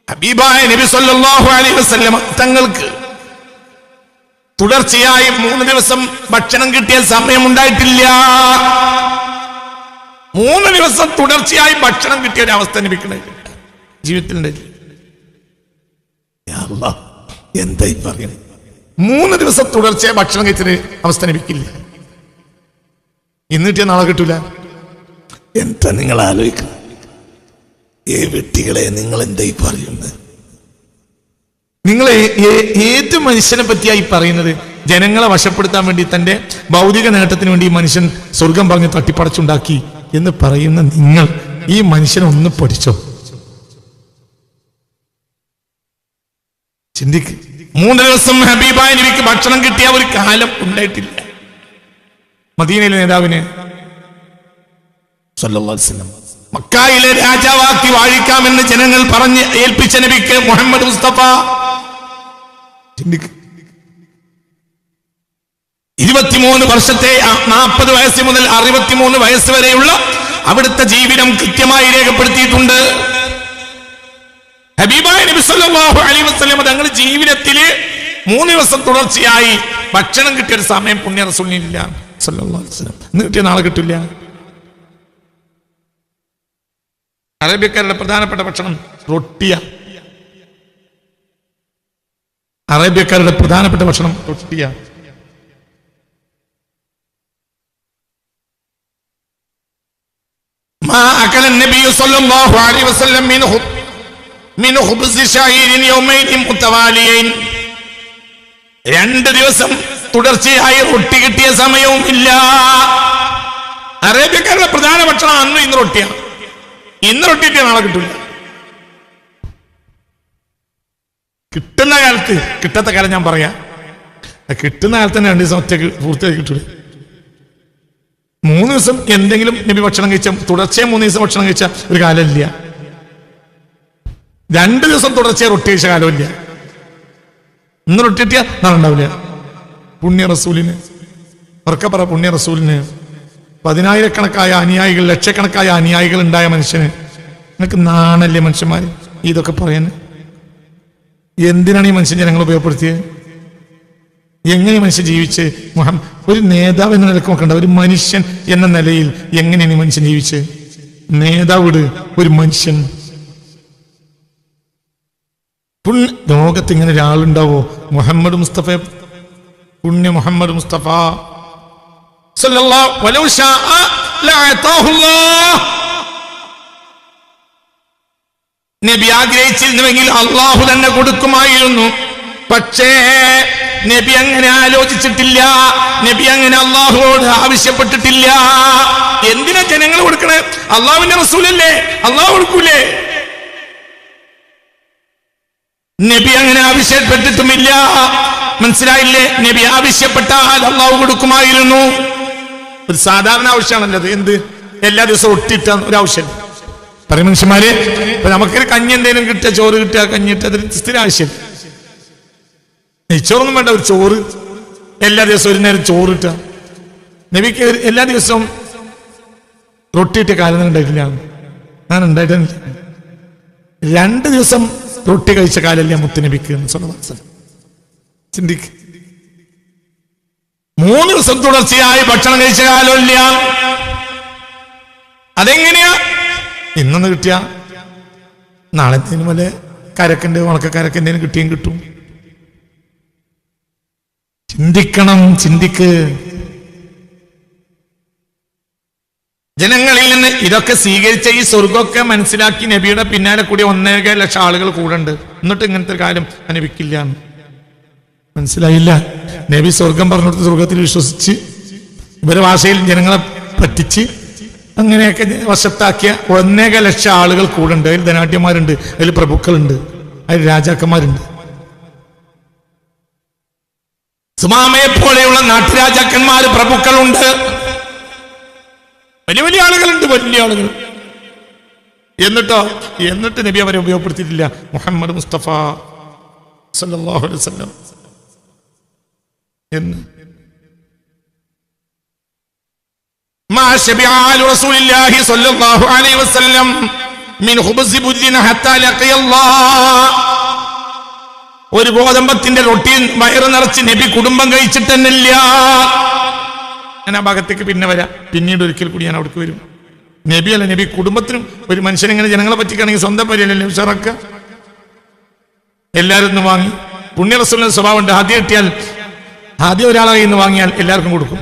ഹബീബായ നബി സല്ലല്ലാഹു അലൈഹി വസല്ലം തങ്ങൾക്ക് തുടർച്ചയായി 3 ദിവസം ഭക്ഷണം കിട്ടിയ സമയമുണ്ടായിട്ടില്ല. 3 ദിവസം തുടർച്ചയായി ഭക്ഷണം കിട്ടിയ ഒരു അവസ്ഥ നബിക്ക് ജീവിതത്തിലുണ്ടായിട്ടില്ല. എന്തായി പറയുന്നത്? 3 ദിവസം തുടർച്ചയായി ഭക്ഷണം കഴിച്ചൊരു അവസ്ഥ നബിക്കില്ല. ഇന്ന് കിട്ടിയ നാളെ കിട്ടൂല. എന്താ നിങ്ങൾ ആലോചിക്കണം? വെട്ടികളെ, നിങ്ങൾ എന്തായി പറയുന്നത്? നിങ്ങൾ ഏത് മനുഷ്യനെ പറ്റിയായി പറയുന്നത്? ജനങ്ങളെ വശപ്പെടുത്താൻ വേണ്ടി, തന്റെ ഭൗതിക നേട്ടത്തിന് വേണ്ടി ഈ മനുഷ്യൻ സ്വർഗം പറഞ്ഞ് തട്ടിപ്പടച്ചുണ്ടാക്കി എന്ന് പറയുന്ന നിങ്ങൾ ഈ മനുഷ്യനെ ഒന്ന് പഠിച്ചോ? ചിന്തിക്ക്. 3 ദിവസം ഹബീബായ നബിക്ക് ഭക്ഷണം കിട്ടിയ ഒരു കാലം ഉണ്ടായിട്ടില്ല മദീനയിലെ നേതാവിന് സല്ലല്ലാഹു അലൈഹി വസല്ലം. മക്കയിലെ രാജാവാക്കി വാഴിക്കാമെന്ന് ജനങ്ങൾ പറഞ്ഞ് ഏൽപ്പിച്ച നബിക്ക് മുഹമ്മദ് മുസ്തഫ 23 വർഷത്തെ 40 വയസ്സ് മുതൽ 63 വയസ്സ് വരെയുള്ള അവിടുത്തെ ജീവിതം കൃത്യമായി രേഖപ്പെടുത്തിയിട്ടുണ്ട്. ഹബീബായ നബി സല്ലല്ലാഹു അലൈഹി വസല്ലം തങ്ങളുടെ ജീവിതത്തിൽ 3 ദിവസം തുടർച്ചയായി ഭക്ഷണം കിട്ടിയ ഒരു സമയം പുണ്യ റസൂലിനില്ല സല്ലല്ലാഹു അലൈഹി വസല്ലം. ഇന്ന് കിട്ടിയ നാളെ കിട്ടില്ല. അറേബ്യക്കാരുടെ പ്രധാനപ്പെട്ട ഭക്ഷണം റൊട്ടിയ. അറേബ്യക്കാരുടെ പ്രധാനപ്പെട്ട ഭക്ഷണം റൊട്ടിയ. മാ അകല നബി സല്ലല്ലാഹു അലൈഹി വസല്ലം മിൻ ഖുബ്സ് ശഈരിൻ യൗമൈൻ മുതവാലിയൈൻ. 2 ദിവസം തുടർച്ചയായി റൊട്ടി കിട്ടിയ സമയവും ഇല്ല. കിട്ടണം അന്ന് ഇന്ന് റൊട്ടിയാ, ഇന്ന് റൊട്ടിയിട്ട് നാളെ കിട്ടൂല. കിട്ടുന്ന കാലത്ത്, കിട്ടാത്ത കാലം ഞാൻ പറയാ, കിട്ടുന്ന കാലത്ത് തന്നെ 2 ദിവസം ഒറ്റക്ക് പൂർത്തിയാക്കി കിട്ടൂല. 3 ദിവസം എന്തെങ്കിലും നബി ഭക്ഷണം കഴിച്ച, തുടർച്ചയായി 3 ദിവസം ഭക്ഷണം കഴിച്ച ഒരു കാലമില്ല. 2 ദിവസം തുടർച്ചയായി റൊട്ടി കഴിച്ച കാലമില്ല. ഇന്ന് റൊട്ടി കിട്ടിയാൽ നാളെ ഉണ്ടാവില്ല. പുണ്യ റസൂലിന് പറ, പുണ്യ റസൂലിന് 10,000-കണക്കായ അനുയായികൾ, ലക്ഷക്കണക്കായ അനുയായികൾ ഉണ്ടായ മനുഷ്യന് നിങ്ങൾക്ക് നാണല്ലേ മനുഷ്യന്മാര് ഇതൊക്കെ പറയാൻ? എന്തിനാണ് ഈ മനുഷ്യൻ ജനങ്ങൾ ഉപയോഗപ്പെടുത്തിയത്? എങ്ങനെ മനുഷ്യൻ ജീവിച്ച്? ഒരു നേതാവ് എന്ന നിലക്ക് നോക്കണ്ട, ഒരു മനുഷ്യൻ എന്ന നിലയിൽ എങ്ങനെയാണ് ഈ മനുഷ്യൻ ജീവിച്ച്? നേതാവ് ഒരു മനുഷ്യൻ. ലോകത്ത് ഇങ്ങനെ ഒരാളുണ്ടാവോ? മുഹമ്മദ് മുസ്തഫ, പുണ്യ മുഹമ്മദ് മുസ്തഫ സല്ലല്ലാഹു വലൗ ശാഅ ലഅതാഹുല്ലാഹ്. നബി ആഗ്രഹിച്ചിരുന്നുവെങ്കിൽ അള്ളാഹു തന്നെ കൊടുക്കുമായിരുന്നു. പക്ഷേ നബി അങ്ങനെ ആലോചിച്ചിട്ടില്ല, നബി അങ്ങനെ അള്ളാഹുവോട് ആവശ്യപ്പെട്ടിട്ടില്ല. എന്തിനാ ജനങ്ങൾ കൊടുക്കണേ? അള്ളാഹുവിന്റെ റസൂലല്ലേ, അള്ളാഹു കൊടുക്കൂലേ? നബി അങ്ങനെ ആവശ്യപ്പെട്ടിട്ടുമില്ല. മനസ്സിലായില്ലേ? നബി ആവശ്യപ്പെട്ടാൽ അള്ളാഹു കൊടുക്കുമായിരുന്നു. ഒരു സാധാരണ ആവശ്യമാണല്ലോ അത്. എന്ത്? എല്ലാ ദിവസവും ഒട്ടിട്ട ഒരാവശ്യം പറയും മനുഷ്യന്മാര്. ഇപ്പൊ നമുക്കൊരു കഞ്ഞി എന്തെങ്കിലും കിട്ടുക, ചോറ് കിട്ടുക, കഞ്ഞി കിട്ടുക, അതൊരു സ്ഥിര ആവശ്യം. നെയ്ച്ചോറൊന്നും വേണ്ട, ഒരു ചോറ് എല്ലാ ദിവസവും ഒരു നേരം ചോറ് കിട്ടുക. നബിക്ക് എല്ലാ ദിവസവും റൊട്ടിയിട്ട കാലം ഉണ്ടായിട്ടില്ല. ഞാൻ ഉണ്ടായിട്ടില്ല. 2 ദിവസം റൊട്ടി കഴിച്ച കാലല്ലേ മുത്തുനബിക്ക്. ചിന്തിക്ക്. 3 ദിവസം തുടർച്ചയായി ഭക്ഷണം കഴിച്ച കാലമില്ല. അതെങ്ങനെയാ? ഇന്നൊന്ന് കിട്ടിയ നാളത്തേനും വല്ല കരക്കൻ്റെ ഉണക്കക്കരക്കെന്തേലും കിട്ടിയും കിട്ടും. ചിന്തിക്കണം, ചിന്തിക്ക്. ജനങ്ങളിൽ നിന്ന് ഇതൊക്കെ സ്വീകരിച്ച ഈ സ്വർഗമൊക്കെ മനസ്സിലാക്കി നബിയുടെ പിന്നാലെ കൂടി 1.5 ലക്ഷം ആളുകൾ കൂടെ ഉണ്ട്. എന്നിട്ട് ഇങ്ങനത്തെ ഒരു കാര്യം അനുഭവിക്കില്ല. മനസ്സിലായില്ല? നബി സ്വർഗം പറഞ്ഞിട്ട് സ്വർഗത്തിൽ വിശ്വസിച്ച് ഇവരുടെ ഭാഷയിൽ ജനങ്ങളെ പറ്റിച്ച് അങ്ങനെയൊക്കെ വശത്താക്കിയ 1.5 ലക്ഷം ആളുകൾ കൂടെ ഉണ്ട്. അതിൽ ധനാഢ്യന്മാരുണ്ട്, അതിൽ പ്രഭുക്കളുണ്ട്, അതിൽ രാജാക്കന്മാരുണ്ട്. സുമാമയെ പോലെയുള്ള നാട്ടുരാജാക്കന്മാര്, പ്രഭുക്കളുണ്ട്, വലിയ വലിയ ആളുകളുണ്ട്, വലിയ ആളുകൾ. എന്നിട്ട് നബി അവരെ ഉപയോഗപ്പെടുത്തിയിട്ടില്ല. മുഹമ്മദ് മുസ്തഫ സല്ലല്ലാഹു അലൈഹി വസല്ലം എന്ന് മാ ശബിഅ റസൂലുള്ളാഹി സ്വല്ലല്ലാഹു അലൈഹി വസല്ലം മിൻ ഖുബ്സി ബുദ്ദിന ഹത്താ ലഖിയല്ലാഹ്. ഒരു ഗോതമ്പത്തിന്റെ റൊട്ടി വയറ് നിറച്ച് നബി കുടുംബം കഴിച്ചിട്ടെന്നില്ല. ഞാൻ ആ ഭാഗത്തേക്ക് പിന്നെ വരാം. പിന്നീട് ഒരിക്കൽ കൂടി ഞാൻ അവിടേക്ക് വരും. നബി അല്ല, നബി കുടുംബത്തിനും. ഒരു മനുഷ്യനെങ്ങനെ ജനങ്ങളെ പറ്റിക്കാണെങ്കിൽ സ്വന്തം പരിയല്ലേ ഉഷാറാക്കുക. എല്ലാവരും ഒന്ന് വാങ്ങി. പുണ്യ റസൂലിന്റെ സ്വഭാവമുണ്ട്. ആദ്യം കിട്ടിയാൽ, ആദ്യം ഒരാളെ കയ്യിൽ നിന്ന് വാങ്ങിയാൽ എല്ലാവർക്കും കൊടുക്കും.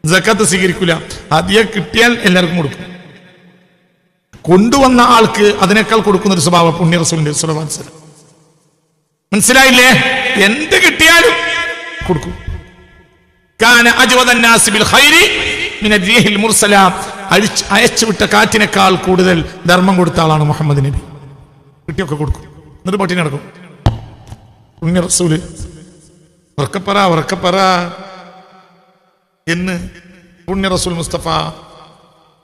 സക്കാത്ത് സ്വീകരിക്കൂല. ആദ്യം കിട്ടിയാൽ എല്ലാവർക്കും കൊടുക്കും. കൊണ്ടുവന്ന ആൾക്ക് അതിനേക്കാൾ കൊടുക്കുന്ന ഒരു സ്വഭാവം പുണ്യ റസൂലിന്റെ സ്വഭാവം. മനസ്സിലായില്ലേ? എന്ത് കിട്ടിയാലും കൊടുക്കും. കാന അജ്വദൻ നാസി ബിൽ ഖൈരി മിന റിഹിൽ മുർസല. അയച്ചുവിട്ട കാറ്റിനേക്കാൾ കൂടുതൽ ധർമ്മം കൊടുത്ത ആളാണ് മുഹമ്മദ് നബി. കിട്ടിയൊക്കെ കൊടുക്കും, എന്നിട്ട് പട്ടിണി നടക്കും. പുണ്യ റസൂല് ഉറക്കപ്പറ എന്ന് പുണ്യ റസൂൽ മുസ്തഫ.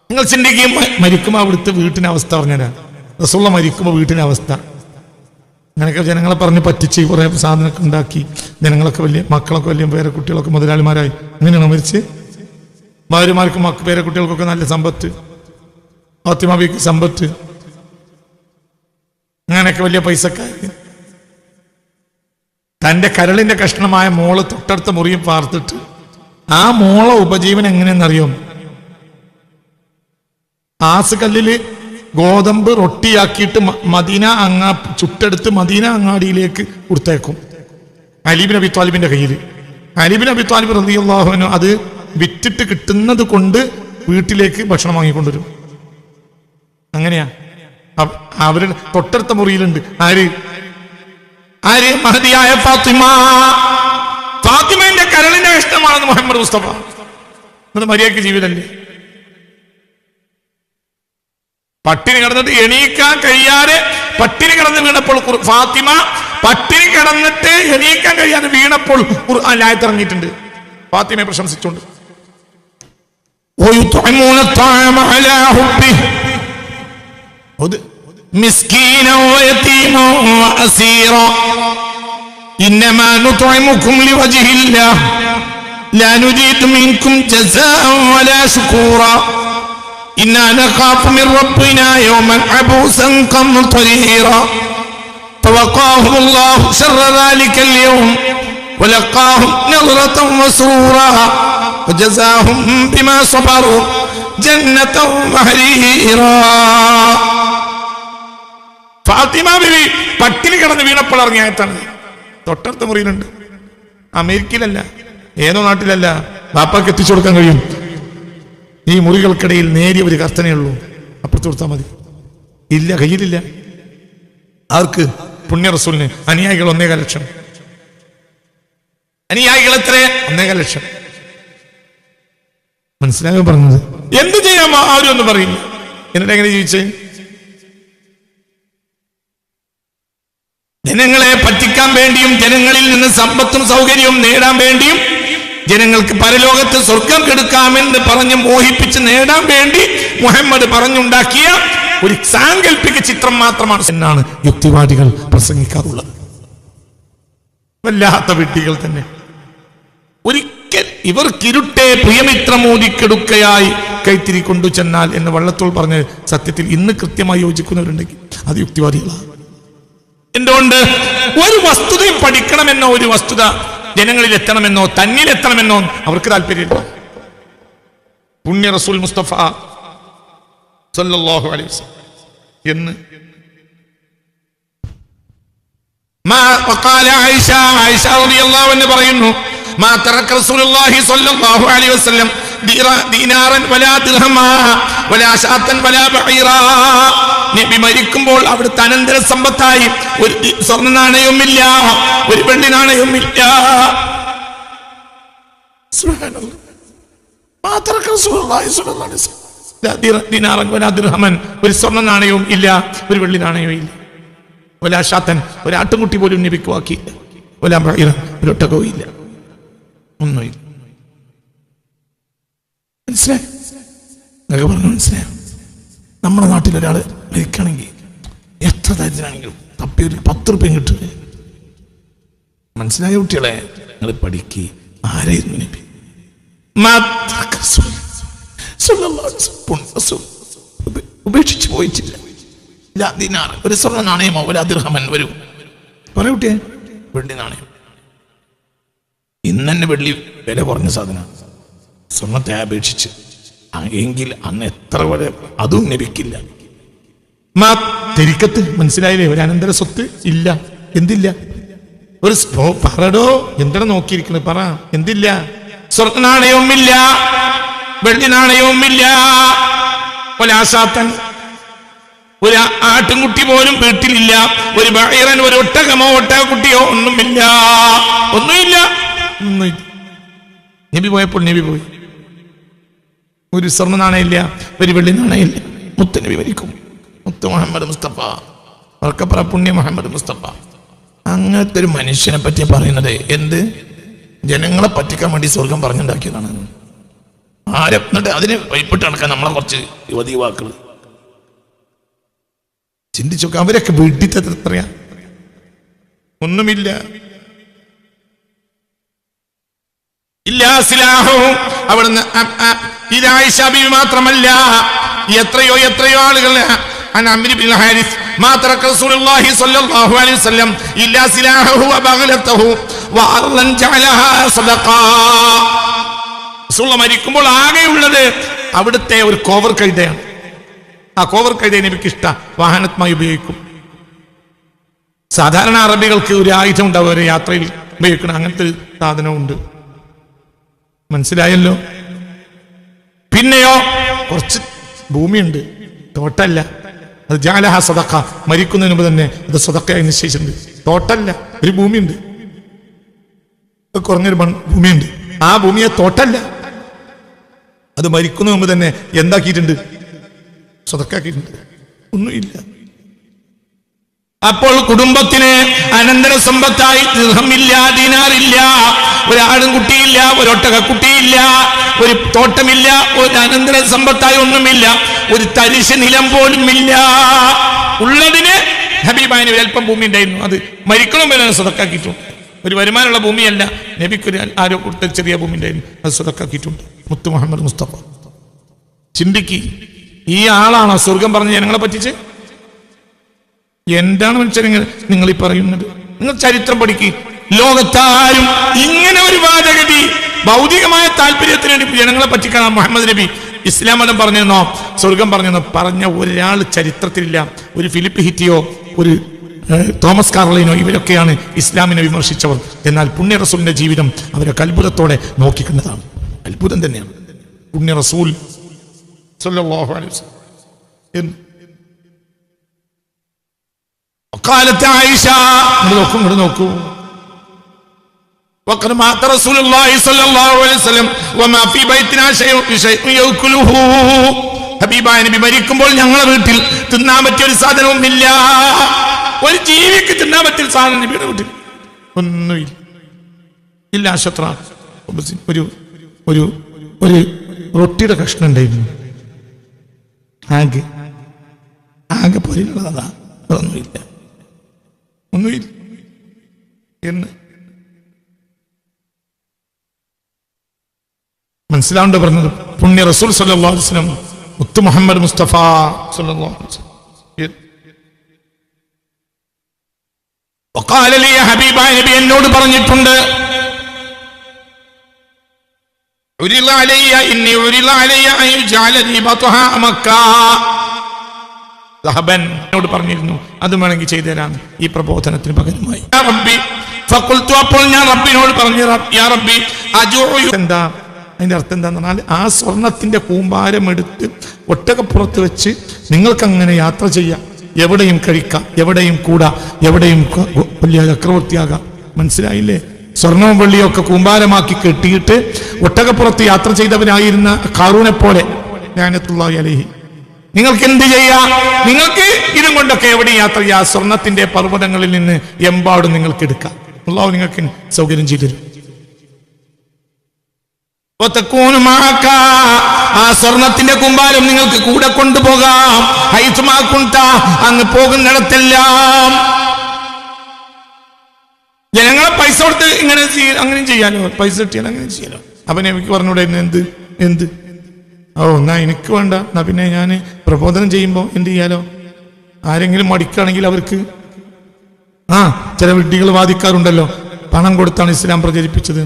നിങ്ങൾ ചിന്തിക്കും, മരിക്കുമ്പോൾ അവിടുത്തെ വീട്ടിന്റെ അവസ്ഥ പറഞ്ഞാ. റസൂള്ള മരിക്കുമ്പോൾ വീട്ടിന്റെ അവസ്ഥ അങ്ങനെയൊക്കെ ജനങ്ങളെ പറഞ്ഞ് പറ്റിച്ച് കുറെ സാധനമൊക്കെ ഉണ്ടാക്കി ജനങ്ങളൊക്കെ വലിയ മക്കളൊക്കെ വലിയ പേരക്കുട്ടികളൊക്കെ മുതലാളിമാരായി. അങ്ങനെയാണോ മരിച്ച്? ഭാര്യമാർക്കും പേരക്കുട്ടികൾക്കൊക്കെ നല്ല സമ്പത്ത്, ഫാത്തിമബിക്ക് സമ്പത്ത്, അങ്ങനെയൊക്കെ വലിയ പൈസക്കാര്. തന്റെ കരളിന്റെ കഷ്ണമായ മോള് തൊട്ടടുത്ത മുറിയും പാർത്തിട്ട് ആ മോളെ ഉപജീവനം എങ്ങനെയെന്നറിയോ? ആസുകല്ലില് ഗോതമ്പ് റൊട്ടിയാക്കിയിട്ട് മദീന ചുട്ടെടുത്ത് മദീന അങ്ങാടിയിലേക്ക് കൊടുത്തേക്കും അലി ഇബ്നു അബി ത്വാലിബിന്റെ കയ്യിൽ. അലി ഇബ്നു അബി ത്വാലിബ് റളിയല്ലാഹു അൻഹു അത് വിറ്റിട്ട് കിട്ടുന്നത് കൊണ്ട് വീട്ടിലേക്ക് ഭക്ഷണം വാങ്ങിക്കൊണ്ടുവരും. അങ്ങനെയാ. അവരുടെ തൊട്ടടുത്ത മുറിയിലുണ്ട് ആര്? മഹദിയായ ഫാത്തിമ. ഫാത്തിമയുടെ കരളിന്റെ ഇഷ്ടമാണെന്ന് മുഹമ്മദ് മുസ്തഫ. അത് മര്യാദയ്ക്ക് ജീവിതമല്ലേ? പട്ടിണി കിടന്നിട്ട് എണീക്കാൻ കഴിയാതെ പട്ടിണി കിടന്ന് വീണപ്പോൾ ഫാത്തിമ പട്ടിണി കിടന്നിട്ട് എണീക്കാൻ കഴിയാതെ വീണപ്പോൾ ഖുർആൻ ആയത്ത് ഇറങ്ങിയിട്ടുണ്ട് ഫാത്തിമയെ പ്രശംസിച്ചുകൊണ്ട്. مسكينا ويتيما وأسيرا إنما نطعمكم لوجه الله لا نريد منكم جزاء ولا شكورا إنا نخاف من ربنا يوما عبوسا قمطريرا فوقاهم الله شر ذلك اليوم ولقاهم نظرة وسرورا وجزاهم بما صبروا جنة وحريرا. ഫാത്തിമ ബിബി പട്ടിണി കിടന്ന് വീണപ്പോൾ ഇറങ്ങിയ ആയത്താണ്. തൊട്ടടുത്ത മുറിയിലുണ്ട്. അമേരിക്കയിലല്ല, ഏതോ നാട്ടിലല്ല, ബാപ്പാക്ക് എത്തിച്ചു കൊടുക്കാൻ കഴിയും. ഈ മുറികൾക്കിടയിൽ നേരിയ ഒരു കർത്തനേ ഉള്ളൂ, അപ്പുറത്ത് കൊടുത്താൽ മതി. ഇല്ല, കയ്യിലില്ല. ആർക്ക്? പുണ്യ റസൂലിന്. അനുയായികൾ 1.5 ലക്ഷം. അനുയായികൾ എത്ര? 1.5 ലക്ഷം. മനസ്സിലാകാൻ പറഞ്ഞത്. എന്ത് ചെയ്യാമോ ആരും ഒന്നും പറയില്ല. എന്നിട്ട് എങ്ങനെ ജീവിച്ചേ? ജനങ്ങളെ പറ്റിക്കാൻ വേണ്ടിയും ജനങ്ങളിൽ നിന്ന് സമ്പത്തും സൗകര്യവും നേടാൻ വേണ്ടിയും ജനങ്ങൾക്ക് പരലോകത്ത് സ്വർഗം കെടുക്കാമെന്ന് പറഞ്ഞ് മോഹിപ്പിച്ച് നേടാൻ വേണ്ടി മുഹമ്മദ് പറഞ്ഞുണ്ടാക്കിയ ഒരു സാങ്കല്പിക ചിത്രം മാത്രമാണ് എന്നാണ് യുക്തിവാദികൾ പ്രസംഗിക്കാറുള്ളത്. വല്ലാത്ത വിഡ്ഢികൾ തന്നെ. ഒരിക്കൽ ഇവർക്കിരുട്ടെ പ്രിയമിത്രമോദിക്കെടുക്കയായി കൈത്തിരി കൊണ്ടു ചെന്നാൽ എന്ന് വള്ളത്തോൾ പറഞ്ഞ സത്യത്തിൽ ഇന്ന് കൃത്യമായി യോജിക്കുന്നവരുണ്ടെങ്കിൽ അത് യുക്തിവാദികളാണ്. എന്തുകൊണ്ട്? ഒരു വസ്തുതയും പഠിക്കണമെന്നോ ഒരു വസ്തുത ജനങ്ങളിൽ എത്തണമെന്നോ തന്നിലെത്തണമെന്നോ അവർക്ക് താല്പര്യമില്ല. പുണ്യ റസൂൽ മുസ്തഫ സല്ലല്ലാഹു അലൈഹി വസല്ലം എന്ന് ആയിഷ റളിയല്ലാഹു അൻഹ പറയുന്നു, മാ തറക റസൂലുള്ളാഹി സ്വല്ലല്ലാഹു അലൈഹി വസല്ലം ദീനാറൻ വലാ ദിർഹമാ വലാ ശാതൻ വലാ ബഈറാ. നബി മരിക്കുമ്പോൾ അവിടുത്തെ അനന്തര സമ്പത്തായി ഒരു സ്വർണ്ണ നാണയവുമില്ല, ഒരു വെള്ളി നാണയവുമില്ല. സുബ്ഹാനല്ലാഹ്. മാ തറക റസൂലുള്ളാഹി സ്വല്ലല്ലാഹു അലൈഹി വസല്ലം ദീനാറൻ വലാ ദിർഹമൻ, ഒരു സ്വർണ്ണ നാണയവും ഇല്ല, ഒരു വെള്ളി നാണയവും ഇല്ല. വലാ ശാതൻ, ഒരു ആട്ടുംകുട്ടി പോലും നബിക്ക് വാക്കിയില്ല. വലാ ബഈറ, ഒരു ഒട്ടകവും ഇല്ല, ഒന്നുമില്ല. മനസ്സിലായി? നിങ്ങൾക്ക് പറഞ്ഞു മനസ്സിലായോ? നമ്മുടെ നാട്ടിൽ ഒരാൾ മരിക്കണമെങ്കിൽ എത്ര ദരിദ്രനാണെങ്കിലും തപ്പി ഒരു 10 റുപ്യ കിട്ടില്ല. മനസ്സിലായ കുട്ടികളെ? നിങ്ങൾ പഠിക്ക്. ആരായിരുന്നു നബി? ഉപേക്ഷിച്ചു പോയിട്ടില്ല. ഒരു സ്വർണ്ണ നാണയമോ ഒരു ദിർഹമൻ വരൂ പറയ കുട്ടിയെ. വെള്ളി നാണയം ഇന്ന് തന്നെ വെള്ളി വില കുറഞ്ഞ സാധനമാണ്. സ്വർണത്തെ അപേക്ഷിച്ച് എങ്കിൽ അന്ന് എത്ര വരെ അതും ലഭിക്കില്ല. തെരിക്കത്ത് മനസ്സിലായില്ലേ? ഒരു അനന്തര സ്വത്ത് ഇല്ല. എന്തില്ല? ഒരു പറടോ എന്താണ് നോക്കിയിരിക്കുന്നത്? പറ. എന്തില്ല? സ്വർണ്ണ നാണയവുമില്ല, വെള്ളി നാണയവുമില്ല. ഒലാശാത്തൻ, ഒരു ആട്ടുംകുട്ടി പോലും വീട്ടിലില്ല. ഒരു ബഈറൻ, ഒരു ഒട്ടകമോ ഒട്ടകക്കുട്ടിയോ ഒന്നുമില്ല. ഒന്നുമില്ല. നബി പോയപ്പോൾ നബി പോയി. ഒരു സ്വർണ്ണ നാണയില്ല, ഒരു വെള്ളി നാണയില്ല. മുത്ത് നബി മരിക്കും. മുത്ത് മുഹമ്മദ് മുസ്തഫ, വർക്കപ്പുറ പുണ്യ മുഹമ്മദ് മുസ്തഫ. അങ്ങനത്തെ ഒരു മനുഷ്യനെ പറ്റി പറയുന്നത് എന്ത്? ജനങ്ങളെ പറ്റിക്കാൻ വേണ്ടി സ്വർഗം പറഞ്ഞുണ്ടാക്കിയതാണ്. എന്നിട്ട് അതിന് വൈപ്പിട്ട് നടക്കാൻ നമ്മളെ കുറച്ച് യുവതി യുവാക്കൾ ചിന്തിച്ചു നോക്കുക. അവരൊക്കെ വീട്ടിൽ എത്രയാ? ഒന്നുമില്ല. അവിടുന്ന് മാത്രമല്ല, എത്രയോ ആളുകൾ മരിക്കുമ്പോൾ ആകെയുള്ളത് അവിടുത്തെ ഒരു കോവർ കഴുതയാണ്. ആ കോവർ കഴുത എനിക്ക് ഇഷ്ട വാഹനത്മായി ഉപയോഗിക്കും. സാധാരണ അറബികൾക്ക് ഒരു ആയുധം ഉണ്ടാവും, ഒരു യാത്രയിൽ ഉപയോഗിക്കണം. അങ്ങനത്തെ ഒരു സാധനമുണ്ട്. മനസ്സിലായല്ലോ? പിന്നെയോ കുറച്ച് ഭൂമിയുണ്ട്, തോട്ടല്ല. അത് ജഅലഹ സദഖ, മരിക്കുന്നതിന് മുമ്പ് തന്നെ അത് സദഖയായി നിശ്ചയിച്ചിട്ടുണ്ട്. തോട്ടല്ല, ഒരു ഭൂമിയുണ്ട്, കുറഞ്ഞൊരു ഭൂമിയുണ്ട്. ആ ഭൂമിയെ തോട്ടല്ല, അത് മരിക്കുന്നതിന് മുമ്പ് തന്നെ എന്താക്കിയിട്ടുണ്ട്? സ്വതക്കാക്കിയിട്ടുണ്ട്, ഒന്നുമില്ല. അപ്പോൾ കുടുംബത്തിന് അനന്തര സമ്പത്തായി ദിർഹമില്ല, ദീനാറില്ല, ഒരാടും കുട്ടിയില്ല, ഒരൊട്ടകക്കുട്ടിയില്ല, ഒരു തോട്ടമില്ല, ഒരു അനന്തര സമ്പത്തായി ഒന്നുമില്ല, ഒരു തരിശ് നിലം പോലും ഇല്ല. ഉള്ളതിന് ഹബീബായ നബി അല്പം ഭൂമി ഉണ്ടായിരുന്നു, അത് മരിക്കണമെന്ന് സ്വതക്കാക്കിയിട്ടുണ്ട്. ഒരു വരുമാനമുള്ള ഭൂമിയല്ല, നബിക്കൊരു ആരോ കൊടുത്ത ചെറിയ ഭൂമി ഉണ്ടായിരുന്നു, അത് സ്വതക്കാക്കിയിട്ടുണ്ട്. മുത്ത് മുഹമ്മദ് മുസ്തഫ. ചിന്തിക്ക്, ഈ ആളാണോ സ്വർഗം പറഞ്ഞ് ജനങ്ങളെ പറ്റിച്ച്? എന്താണ് മനുഷ്യർ നിങ്ങൾ ഈ പറയുന്നത്? നിങ്ങൾ ചരിത്രം പഠിക്ക്. ലോകത്താരും ഇങ്ങനെ ഒരു വാദഗതി ഭൗതികമായ താല്പര്യത്തിന് വേണ്ടി ജനങ്ങളെ പറ്റിക്കണം മുഹമ്മദ് നബി ഇസ്ലാം മതം പറഞ്ഞെന്നോ സ്വർഗം പറഞ്ഞെന്നോ പറഞ്ഞ ഒരാൾ ചരിത്രത്തിലില്ല. ഒരു ഫിലിപ്പ് ഹിറ്റിയോ ഒരു തോമസ് കാർലൈനോ ഇവരൊക്കെയാണ് ഇസ്ലാമിനെ വിമർശിച്ചവർ. എന്നാൽ പുണ്യ റസൂലിന്റെ ജീവിതം അവരൊക്കെ അത്ഭുതത്തോടെ നോക്കിക്കുന്നതാണ്. അത്ഭുതം തന്നെയാണ് പുണ്യ റസൂൽ സല്ലല്ലാഹു അലൈഹി വസല്ലം. കാലത്തെ ആയിഷ നോക്കൂ وقد مات رسول الله صلى الله عليه وسلم وما في بيتنا شيء يأكله. ഹബീബായ നബി മരിക്കുമ്പോൾ ഞങ്ങളുടെ വീട്ടിൽ തിന്നാൻ പറ്റിയ ഒരു സാധനവും ഇല്ല. ഒരു ജീവിക്ക് തിന്നാൻ പറ്റിയ സാധനം നബിയുടെ വീട്ടിൽ ഒന്നുമില്ല. ഇല്ല അശത്ര ഒരു ഒരു ഒരു റൊട്ടിയുടെ കഷ്ണം ഉണ്ടായിരുന്നു, ആകെ പോലുള്ളതാ, ഒന്നുമില്ല എന്ന് മനസ്സിലാവേണ്ട പറഞ്ഞത് പുണ്യ റസൂൽ സല്ലല്ലാഹു അലൈഹി വസല്ലം മുത്ത് മുഹമ്മദ് മുസ്തഫ സല്ലല്ലാഹു അലൈഹി വസല്ലം. വഖാല ലി ഹബീബായ നബി എന്നോട് പറഞ്ഞിട്ടുണ്ട്, ഉരില അലയ്യ ഇന്നി ഉരില അലയ്യ അൻ യുജഅല റിബതഹാ മക്ക. സഹബൻ എന്നോട് പറഞ്ഞിരുന്നു, അത് വേണമെങ്കിൽ ചെയ്തു തരാം ഈ പ്രബോധനത്തിന് പകരമായി. യാ റബ്ബി ഫഖുൽതു, അപ്പോൾ ഞാൻ റബ്ബിനോട് പറഞ്ഞു, യാ റബ്ബി അജൂഉ. എന്താ അതിന്റെ അർത്ഥം? എന്താന്ന് പറഞ്ഞാൽ ആ സ്വർണത്തിന്റെ കൂമ്പാരം എടുത്ത് ഒട്ടകപ്പുറത്ത് വെച്ച് നിങ്ങൾക്ക് അങ്ങനെ യാത്ര ചെയ്യാം, എവിടെയും കഴിക്കാം, എവിടെയും കൂടാം, എവിടെയും വലിയ ചക്രവർത്തിയാകാം. മനസ്സിലായില്ലേ? സ്വർണവും വെള്ളിയും ഒക്കെ കൂമ്പാരമാക്കി കെട്ടിയിട്ട് ഒട്ടകപ്പുറത്ത് യാത്ര ചെയ്തവനായിരുന്ന ഖാറൂനെ പോലെ ലഅനത്തുല്ലാഹി അലൈഹി. നിങ്ങൾക്ക് എന്ത് ചെയ്യാം? നിങ്ങൾക്ക് ഇതും കൊണ്ടൊക്കെ എവിടെയും യാത്ര ചെയ്യാം. സ്വർണത്തിന്റെ പർവ്വതങ്ങളിൽ നിന്ന് എമ്പാടും നിങ്ങൾക്ക് എടുക്കാം. അല്ലാഹു നിങ്ങൾക്ക് സൗകര്യം ചെയ്തു തരും. ആ സ്വർണത്തിന്റെ കുമ്പാരം നിങ്ങൾക്ക് കൂടെ കൊണ്ടുപോകാം. അങ്ങ് പോകുന്നിടത്തെല്ലാം. ജനങ്ങളെ പൈസ കൊടുത്ത് ഇങ്ങനെ അങ്ങനെ ചെയ്യാലോ, പൈസ കിട്ടിയാൽ അങ്ങനെ ചെയ്യാലോ. അപ്പൊ എനിക്ക് പറഞ്ഞൂടെ എന്ത് എന്നാ എനിക്ക് വേണ്ട, എന്നാ പിന്നെ ഞാൻ പ്രബോധനം ചെയ്യുമ്പോ എന്ത് ചെയ്യാലോ? ആരെങ്കിലും മടിക്കുകയാണെങ്കിൽ അവർക്ക് ചില വിഡ്ഢികൾ വാദിക്കാറുണ്ടല്ലോ, പണം കൊടുത്താണ് ഇസ്ലാം പ്രചരിപ്പിച്ചത്.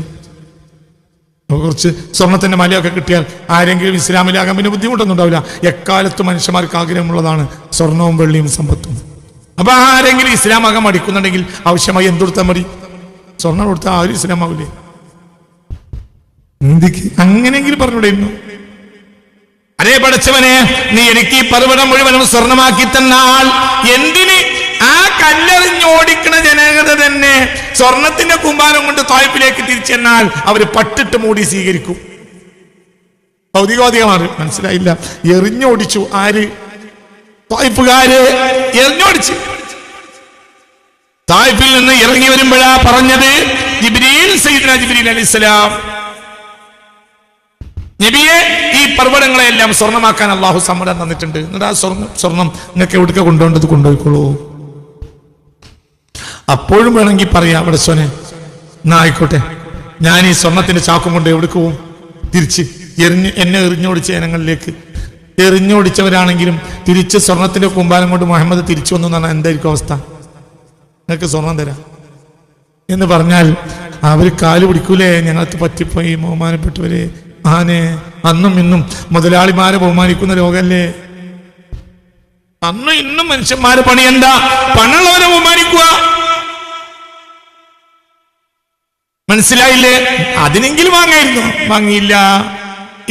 കുറച്ച് സ്വർണത്തിന്റെ മലയൊക്കെ കിട്ടിയാൽ ആരെങ്കിലും ഇസ്ലാമിലാകാൻ പിന്നെ ബുദ്ധിമുട്ടൊന്നും ഉണ്ടാവില്ല. എക്കാലത്ത് മനുഷ്യന്മാർക്ക് ആഗ്രഹമുള്ളതാണ് സ്വർണവും വെള്ളിയും സമ്പത്തും. അപ്പൊ ആരെങ്കിലും ഇസ്ലാമാകാൻ മടിക്കുന്നുണ്ടെങ്കിൽ ആവശ്യമായി എന്തുകൊടുത്താൽ മതി? സ്വർണം കൊടുത്താൽ ആരും ഇസ്ലാമാവില്ലേ? അങ്ങനെയെങ്കിലും പറഞ്ഞുകൂടെയിരുന്നു. അതേ പഠിച്ചവനെ, നീ എനിക്ക് ഈ പർവ്വതം മുഴുവനും സ്വർണമാക്കി തന്നാൽ എന്തിന്? ആ കല്ലെറിഞ്ഞോടിക്കണ ജനകത തന്നെ സ്വർണത്തിന്റെ കുമ്പാരം കൊണ്ട് ത്വായിഫിലേക്ക് തിരിച്ചെന്നാൽ അവര് പട്ടിട്ട് മൂടി സ്വീകരിക്കും. ഭൗതികവാദികളാണ്. മനസ്സിലായില്ല? എറിഞ്ഞോടിച്ചു. ആര്? ത്വായിഫുകാര് എറിഞ്ഞോടിച്ചു. ത്വായിഫിൽ നിന്ന് ഇറങ്ങി വരുമ്പോഴാ പറഞ്ഞത് ജിബ്രീൽ, സയ്യിദുനാ ജിബ്രീൽ അലൈഹിസ്സലാം, നബിയെ ഈ പർവ്വതങ്ങളെല്ലാം സ്വർണ്ണമാക്കാൻ അള്ളാഹു സമ്മതം തന്നിട്ടുണ്ട്. എന്നിട്ട് ആ സ്വർണം നിങ്ങൾക്ക് എവിടേക്ക് കൊണ്ടുപോകേണ്ടത് കൊണ്ടുപോയിക്കോളൂ. അപ്പോഴും വേണമെങ്കിൽ പറയാം, അവിടെ സോനെ എന്നാ ആയിക്കോട്ടെ, ഞാൻ ഈ സ്വർണത്തിന്റെ ചാക്കും കൊണ്ട് എവിടേക്ക് പോവും? തിരിച്ച് എന്നെ എറിഞ്ഞോടിച്ച ജനങ്ങളിലേക്ക്. എറിഞ്ഞോടിച്ചവരാണെങ്കിലും തിരിച്ച് സ്വർണത്തിന്റെ കുമ്പാരം കൊണ്ട് മുഹമ്മദ് തിരിച്ചു വന്നു എന്നാണ്. എന്തായിരിക്കും അവസ്ഥ? നിങ്ങൾക്ക് സ്വർണം തരാം എന്ന് പറഞ്ഞാൽ അവർ കാല് പിടിക്കൂലേ? ഞങ്ങൾക്ക് പറ്റിപ്പോയി ബഹുമാനപ്പെട്ടവരെ. അന്നും ഇന്നും മുതലാളിമാരെ ബഹുമാനിക്കുന്ന ലോകല്ലേ? അന്നും ഇന്നും മനുഷ്യന്മാരെ പണിയണ്ട, പണുള്ളവരെ ബഹുമാനിക്കുക. മനസ്സിലായില്ലേ? അതിനെങ്കിലും വാങ്ങായിരുന്നു, വാങ്ങിയില്ല.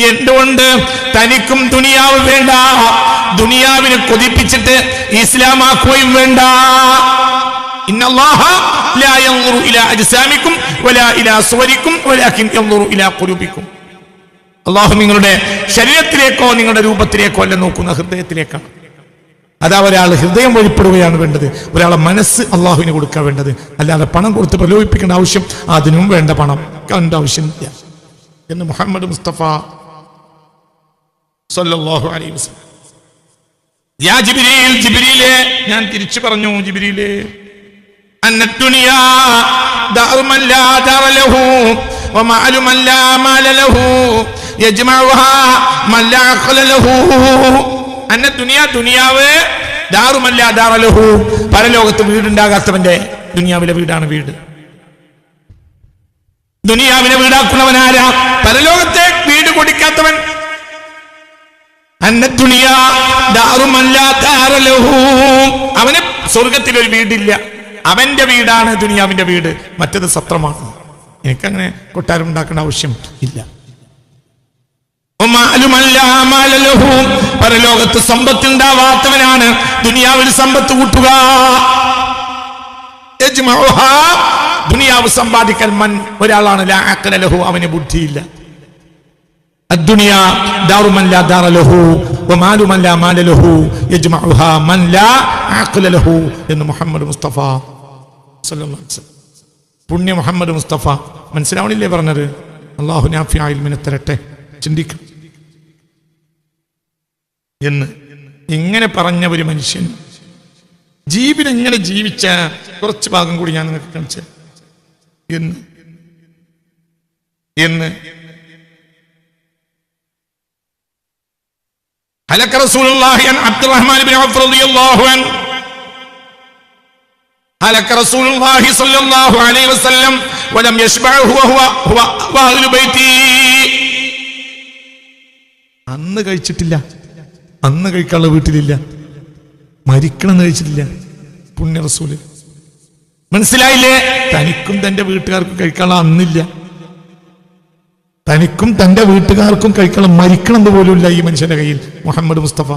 എന്തുകൊണ്ട്? തനിക്കും ദുനിയാവ് വേണ്ട, ദുനിയാവിനെ കൊതിപ്പിച്ചിട്ട് ഇസ്ലാമാക്കുകയും വേണ്ട. ഇന്നല്ലാഹ ലാ യൻദുറു ഇലാ അജ്സാമിക്കും വലാ ഇലാ സുവരിക്കും വലാകിൻ യൻദുറു ഇലാ ഖുലൂബിക്കും. അള്ളാഹു നിങ്ങളുടെ ശരീരത്തിലേക്കോ നിങ്ങളുടെ രൂപത്തിലേക്കോ അല്ല നോക്കുന്ന, ഹൃദയത്തിലേക്കാണ്. അതാ ഒരാൾ ഹൃദയം വഴിപ്പെടുകയാണ് വേണ്ടത്, ഒരാളെ മനസ്സ് അള്ളാഹുവിന് കൊടുക്കാൻ വേണ്ടത്. അല്ലാതെ പണം കൊടുത്ത് പ്രലോഭിപ്പിക്കേണ്ട ആവശ്യം, അതിനും വേണ്ട പണം കണ്ട ആവശ്യമില്ല എന്ന് മുഹമ്മദ് മുസ്തഫ സല്ലല്ലാഹു അലൈഹി വസല്ലം. യാ ജിബ്രീൽ, ജിബ്രീലേ, ഞാൻ തിരിച്ചു പറഞ്ഞു, ജിബ്രീലേ, അന്നദ്ദുനിയാ ദാറു മൻ ലാ ദാറ ലഹു വമഅലു മൻ ലാ മാല ലഹു യജ്മഉഹാ മൻ ലാ അഖല ലഹു. അന്നദ്ദുനിയാ, ദുനിയാവ്, ദാറു മൻ ലാ ദാറ ലഹു, പരലോകത്ത് വീടുണ്ടാകാത്തവന്റെ ദുനിയാവിലെ വീടാണ് വീട്. ദുനിയാവിനെ വീടാക്കുന്നവനാരാ? പരലോകത്തെ വീട് കൊടുക്കാത്തവൻ. അന്നദ്ദുനിയാ ദാറു മൻ ലാ ദാറ ലഹു, അവന് സ്വർഗത്തിൽ ഒരു വീടില്ല, അവന്റെ വീടാണ് ദുനിയാവിന്റെ വീട്, മറ്റത് സത്രമാണ്. എനിക്കങ്ങനെ കൊട്ടാരം ഉണ്ടാക്കേണ്ട ആവശ്യം ഇല്ല. പരലോകത്ത് സമ്പത്ത് ഉണ്ടാവാത്തവനാണ് ദുനിയാവിൽ സമ്പത്ത് കൂട്ടുക. ദുനിയാവ് സമ്പാദിക്കൽ മൻ, ഒരാളാണ് ലാ അഖല ലഹു, അവന് ബുദ്ധിയില്ല. അദ്ദുനിയാ ദാറു മൻ ലാ ദാറ ലഹു വമാലു മൻ ലാ മാല ലഹു യജ്മഉഹാ മൻ ലാ അഖല ലഹു എന്ന് മുഹമ്മദ് മുസ്തഫ സല്ലല്ലാഹു അലൈഹി വസല്ലം. പുണ്യ മുഹമ്മദ് മുസ്തഫ. മനസ്സിലാവണില്ലേ പറഞ്ഞത്? അല്ലാഹു നാഫിഅ ഇൽമിനെ തരട്ടെ. ചിന്തിക്കും എന്ന് ഇങ്ങനെ പറഞ്ഞ ഒരു മനുഷ്യൻ ജീവിതം എങ്ങനെ ജീവിച്ച കുറച്ച് ഭാഗം കൂടി ഞാൻ നിങ്ങൾക്ക് കാണിച്ചു എന്ന് ഹലക റസൂലുള്ളാഹി അൻ അബ്ദുറഹ്മാൻ ഇബ്നു ഔഫ് റളിയല്ലാഹു അൻഹു ഹലക റസൂലുള്ളാഹി സ്വല്ലല്ലാഹു അലൈഹി വസല്ലം വലം യശ്ബഉഹു വഹുവ അഹ്ലു ബൈതി. അന്ന് കഴിച്ചിട്ടില്ല, അന്ന് കഴിക്കാനുള്ള വീട്ടിലില്ല, മരിക്കണം കഴിച്ചിട്ടില്ല പുണ്യ റസൂല്. മനസ്സിലായില്ലേ? തനിക്കും തന്റെ വീട്ടുകാർക്കും കഴിക്കാനുള്ള അന്നില്ല, തനിക്കും തന്റെ വീട്ടുകാർക്കും കഴിക്കണം, മരിക്കണം പോലുമില്ല ഈ മനുഷ്യന്റെ കയ്യിൽ. മുഹമ്മദ് മുസ്തഫ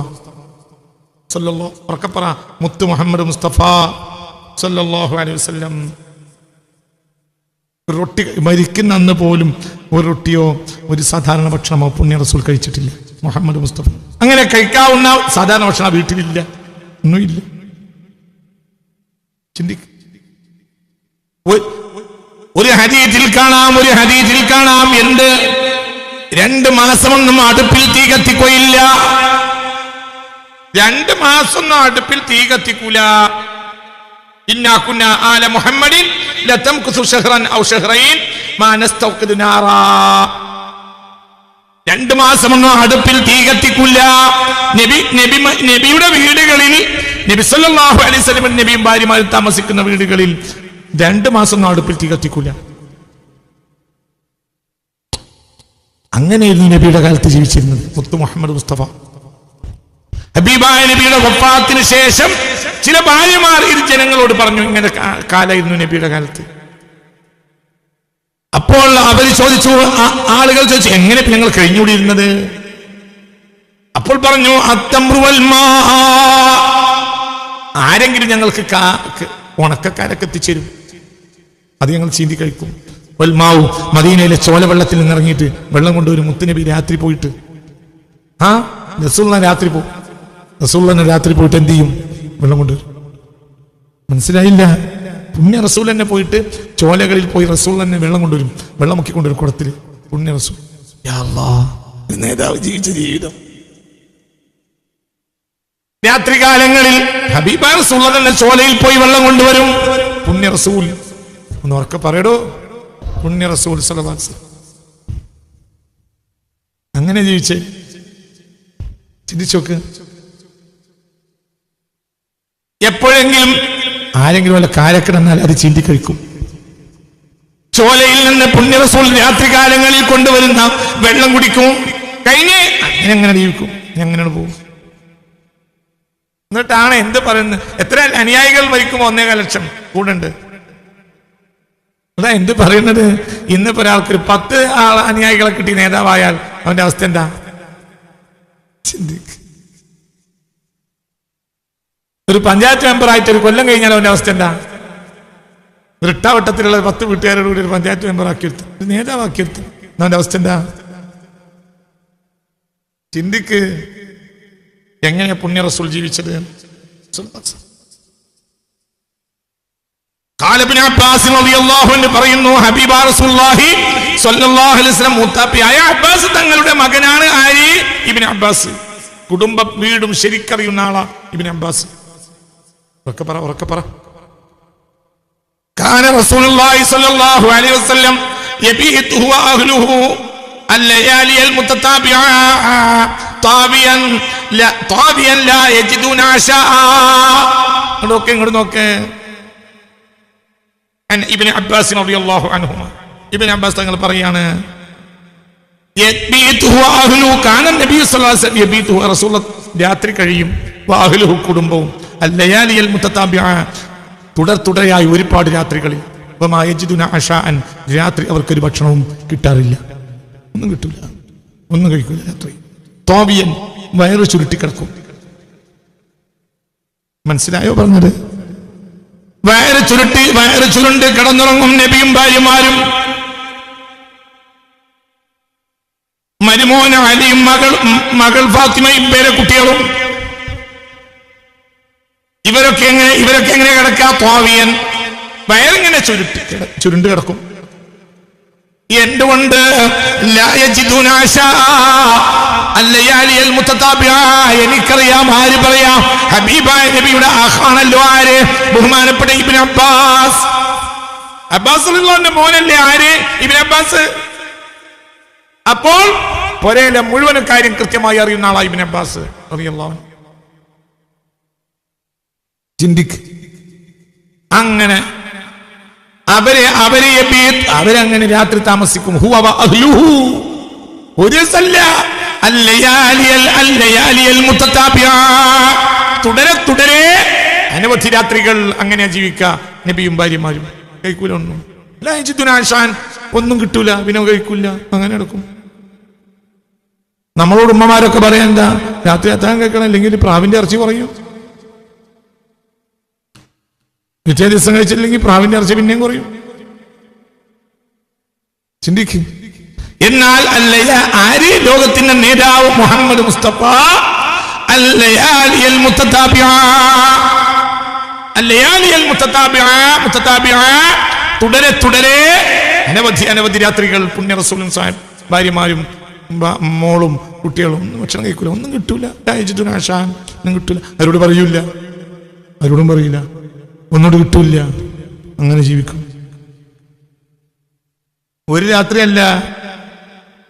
സല്ലല്ലാഹു ഉറക്കപ്പറ, മുത്ത് മുഹമ്മദ് മുസ്തഫ സല്ലല്ലാഹു അലൈഹി വസല്ലം. റൊട്ടി മരിക്കുന്ന അന്ന് പോലും ഒരു റൊട്ടിയോ ഒരു സാധാരണ ഭക്ഷണമോ പുണ്യ റസൂൽ കഴിച്ചിട്ടില്ല മുഹമ്മദ് മുസ്തഫ. അങ്ങനെ കഴിക്കാവുന്ന സാധാരണ ഭക്ഷണം വീട്ടിലില്ല, ഒന്നുമില്ല. ചിന്തിക്ക. ഒരു ഹദീസിൽ കാണാം എന്ത്? 2 മാസമൊന്നും അടുപ്പിൽ തീ കത്തിക്കുകയില്ല. 2 മാസമൊന്നും അടുപ്പിൽ തീ കത്തിക്കൂല. ഇന്നാ കുന്നാ ആല മുഹമ്മദിൻ ലതംകുസു ശഹ്റൻ ഔ ശഹ്റൈൻ മാ നസ്തഖിദു നാറാ. 2 മാസമൊന്നും അടുപ്പിൽ തീ കത്തിക്കൂല. നബിയുടെ വീടുകളിൽ, നബി സല്ലല്ലാഹു അലൈഹി വസല്ലം നബിയും ഭാര്യമാരും താമസിക്കുന്ന വീടുകളിൽ 2 മാസമൊന്നും അടുപ്പിൽ തീ കത്തിക്കൂല. അങ്ങനെയായിരുന്നു നബിയുടെ കാലത്ത് ജീവിച്ചിരുന്നത് മുത്ത് മുഹമ്മദ് മുസ്തഫ. ഹബീബായ നബിയുടെ വഫാത്തിന് ശേഷം ചില ഭാര്യമാർ ഇത് ജനങ്ങളോട് പറഞ്ഞു, ഇങ്ങനെ കാലായിരുന്നു നബിയുടെ കാലത്ത്. അപ്പോൾ അവർ ചോദിച്ചു, ആളുകൾ ചോദിച്ചു, എങ്ങനെ ഞങ്ങൾ കഴിഞ്ഞുകൂടിയിരുന്നത്? അപ്പോൾ പറഞ്ഞു, ആരെങ്കിലും ഞങ്ങൾക്ക് ഉണക്കക്കാരൊക്കെ എത്തിച്ചേരും, അത് ഞങ്ങൾ ചീന്തി കഴിക്കും. വൽമാവു, മദീനയിലെ ചോലവെള്ളത്തിൽ നിന്നിറങ്ങിയിട്ട് വെള്ളം കൊണ്ടുവരും. മുത്തുനബി രാത്രി പോയിട്ട് റസൂലുള്ളാഹി രാത്രി പോകും. റസൂലുള്ളാഹി രാത്രി പോയിട്ട് എന്ത് ചെയ്യും? വെള്ളം കൊണ്ടുവരും. മനസ്സിലായില്ല? പുണ്യ റസൂൽ തന്നെ പോയിട്ട് ചോലകളിൽ പോയി റസൂൽ തന്നെ വെള്ളം കൊണ്ടുവരും, വെള്ളം മുക്കി കൊണ്ടുവരും കുടത്തിൽ. പുണ്യ റസൂൽ. യാ അല്ലാഹ്, നേതാവ് ജീവിച്ച ജീവിതം. രാത്രികാലങ്ങളിൽ ഹബീബായ റസൂലുള്ളാഹി തന്നെ ചോലയിൽ പോയി വെള്ളം കൊണ്ടുവരും. പുണ്യ റസൂൽ. ഒന്ന് ഉറക്കെ പറയടോ, പുണ്യ റസൂൽ സല്ലല്ലാഹു അലൈഹി വസല്ലം. അങ്ങനെ ജീവിച്ചേ. ചിന്തിച്ചോക്ക്. എപ്പോഴെങ്കിലും ആരെങ്കിലും വല്ല കാരക്കിടന്നാൽ അത് ചീന്തി കഴിക്കും. ചോലയിൽ നിന്ന് പുണ്യ റസൂൽ രാത്രികാലങ്ങളിൽ കൊണ്ടുവരുന്ന വെള്ളം കുടിക്കും. കഴിഞ്ഞ് അങ്ങനെ ജീവിക്കും, അങ്ങനെ പോകും. എന്നിട്ടാണ് എന്ത് പറയുന്നത്? എത്ര അനുയായികൾ മരിക്കുമോ? 1.25 ലക്ഷം കൂടുണ്ട്. അതാ എന്ത് പറയുന്നത്? ഇന്നിപ്പോ ഒരാൾക്കൊരു 10 അനുയായികളെ കിട്ടി നേതാവായാൽ അവന്റെ അവസ്ഥ എന്താ? ചിന്തിക്ക്. ഒരു പഞ്ചായത്ത് മെമ്പറായിട്ട് ഒരു കൊല്ലം കഴിഞ്ഞാൽ അവന്റെ അവസ്ഥ എന്താ? ഒരു ഇട്ടാവട്ടത്തിലുള്ള 10 വീട്ടുകാരോട് കൂടി ഒരു പഞ്ചായത്ത് മെമ്പറാക്കിയെടുത്തു, ഒരു നേതാവാക്കിയെടുത്തു, അവന്റെ അവസ്ഥ എന്താ? ചിന്തിക്ക് എങ്ങനെയാ പുണ്യ റസൂൽ ജീവിച്ചത്. ഖാല ഇബ്നു അബ്ബാസ് റളിയല്ലാഹു അൻഹു പറയുന്നു, ഹബീബ റസൂലുള്ളാഹി സ്വല്ലല്ലാഹു അലൈഹി വസല്ലം മുത്താപ്പിയായ അബ്ബാസ് തങ്ങളുടെ മകനാണ്. ആര്? Ibn Abbas. കുടുംബ വീടും ശരിക്കറിയുന്ന ആളാ ഇബ്നു അബ്ബാസ്. ഉറക്കെ പറ. കാന റസൂലുള്ളാഹി സ്വല്ലല്ലാഹു അലൈഹി വസല്ലം യബീതു ഹുവ അഹ്ലുഹു الليالي المتتابعة طاويا لا يجدون عشاء. ഇങ്ങോട്ട് നോക്ക്. ഇബ്നു അബ്ബാസ് റളിയല്ലാഹു അൻഹുമ, ഇബ്നു അബ്ബാസ് തങ്ങൾ പറയാണ്, രാത്രി കഴിയും, കുടുംബവും അല്ലയാലിയൽ മുത്തതാബിഅ, തുടർയായി ഒരുപാട് രാത്രികളിൽ, രാത്രി അവർക്കൊരു ഭക്ഷണവും കിട്ടാറില്ല, ഒന്നും കിട്ടില്ല, ഒന്നും കഴിക്കില്ല രാത്രി. തോബിയൻ, വയറ് ചുരുട്ടിക്കിടക്കും. മനസ്സിലായോ പറഞ്ഞത്? വയറ് ചുരുണ്ട് കിടന്നുറങ്ങും നബിയും ഭാര്യമാരും. മരുമോൻ അലിയും മകൾ ഫാത്തിമയും പേരെ കുട്ടികളും. ഇവരൊക്കെ എങ്ങനെ കിടക്കാ? തോവിയൻ, വയറിങ്ങനെ ചുരുണ്ട് കിടക്കും. എന്തുകൊണ്ട്? എനിക്കറിയാം. ആര് പറയാം? ഹബീബായ നബിയുടെ ആഹാണല്ലോ. ആര്? ബഹുമാനപ്പെട്ട ഇബ്നു അബ്ബാസ്. അബ്ബാസ് റളിയല്ലാഹുവിന്റെ മോനല്ലേ ആര്? Ibn Abbas. അപ്പോൾ പൊരയിലെ മുഴുവൻ കാര്യം കൃത്യമായി അറിയുന്ന ആളാ ഇബ്നു അബ്ബാസ് റളിയല്ലാഹു അൻഹു. ചിന്തിക്ക്. അങ്ങനെ അവരങ്ങനെ രാത്രി താമസിക്കും. തുടരെ അനവധി രാത്രികൾ അങ്ങനെ ജീവിക്കുക നബിയും ഭാര്യമാരും. കഴിക്കൂല ഒന്നും, ഒന്നും കിട്ടൂല, പിന്നെ കഴിക്കൂല, അങ്ങനെ നടക്കും. നമ്മളോട് ഉമ്മമാരൊക്കെ പറയാൻ എന്താ, രാത്രി അത്താൻ കഴിക്കണം, അല്ലെങ്കിൽ പ്രാവിന്റെ ഇറച്ചി കുറയും. പിറ്റേ ദിവസം കഴിച്ചില്ലെങ്കിൽ പ്രാവിന്റെ ഇറച്ചി പിന്നെയും കുറയും. ചിന്തിക്കും. എന്നാൽ ആര്? ലോകത്തിന്റെ നേതാവ് മുഹമ്മദ് മുസ്തഫ തുടരെ അനവധി രാത്രികൾ പുണ്യ റസൂലും ഭാര്യമാരും മോളും കുട്ടികളും ഒന്നും ഭക്ഷണം കഴിക്കൂല, ഒന്നും കിട്ടൂല. ഒന്നും കിട്ടൂല. അവരോട് പറയൂല, അവരോടും പറയില്ല, ഒന്നോട് കിട്ടൂല. അങ്ങനെ ജീവിക്കും. ഒരു രാത്രിയല്ല,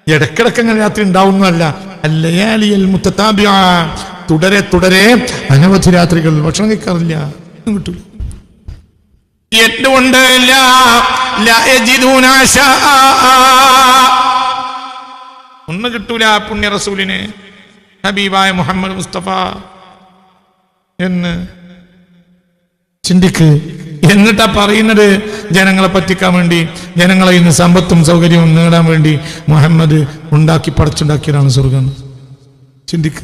ഇടക്കിടക്ക് അങ്ങനെ രാത്രി ഉണ്ടാവുന്നതല്ല. അല്ലയാലിയൽ മുത്തതാബിഅ, തുടരെ അനവധി രാത്രികൾ ഭക്ഷണം കഴിക്കാറില്ല, ഒന്നും കിട്ടൂല. എന്തുകൊണ്ട്? ഒന്നും കിട്ടൂല പുണ്യ റസൂലിന്, ഹബീബായ മുഹമ്മദ് മുസ്തഫ എന്ന് ചിന്തിക്ക്. എന്നിട്ടാ പറയുന്നത് ജനങ്ങളെ പറ്റിക്കാൻ വേണ്ടി, ജനങ്ങളെ ഇന്ന് സമ്പത്തും സൗകര്യവും നേടാൻ വേണ്ടി മുഹമ്മദ് പടച്ചുണ്ടാക്കിയതാണ് സ്വർഗം. ചിന്തിക്ക്.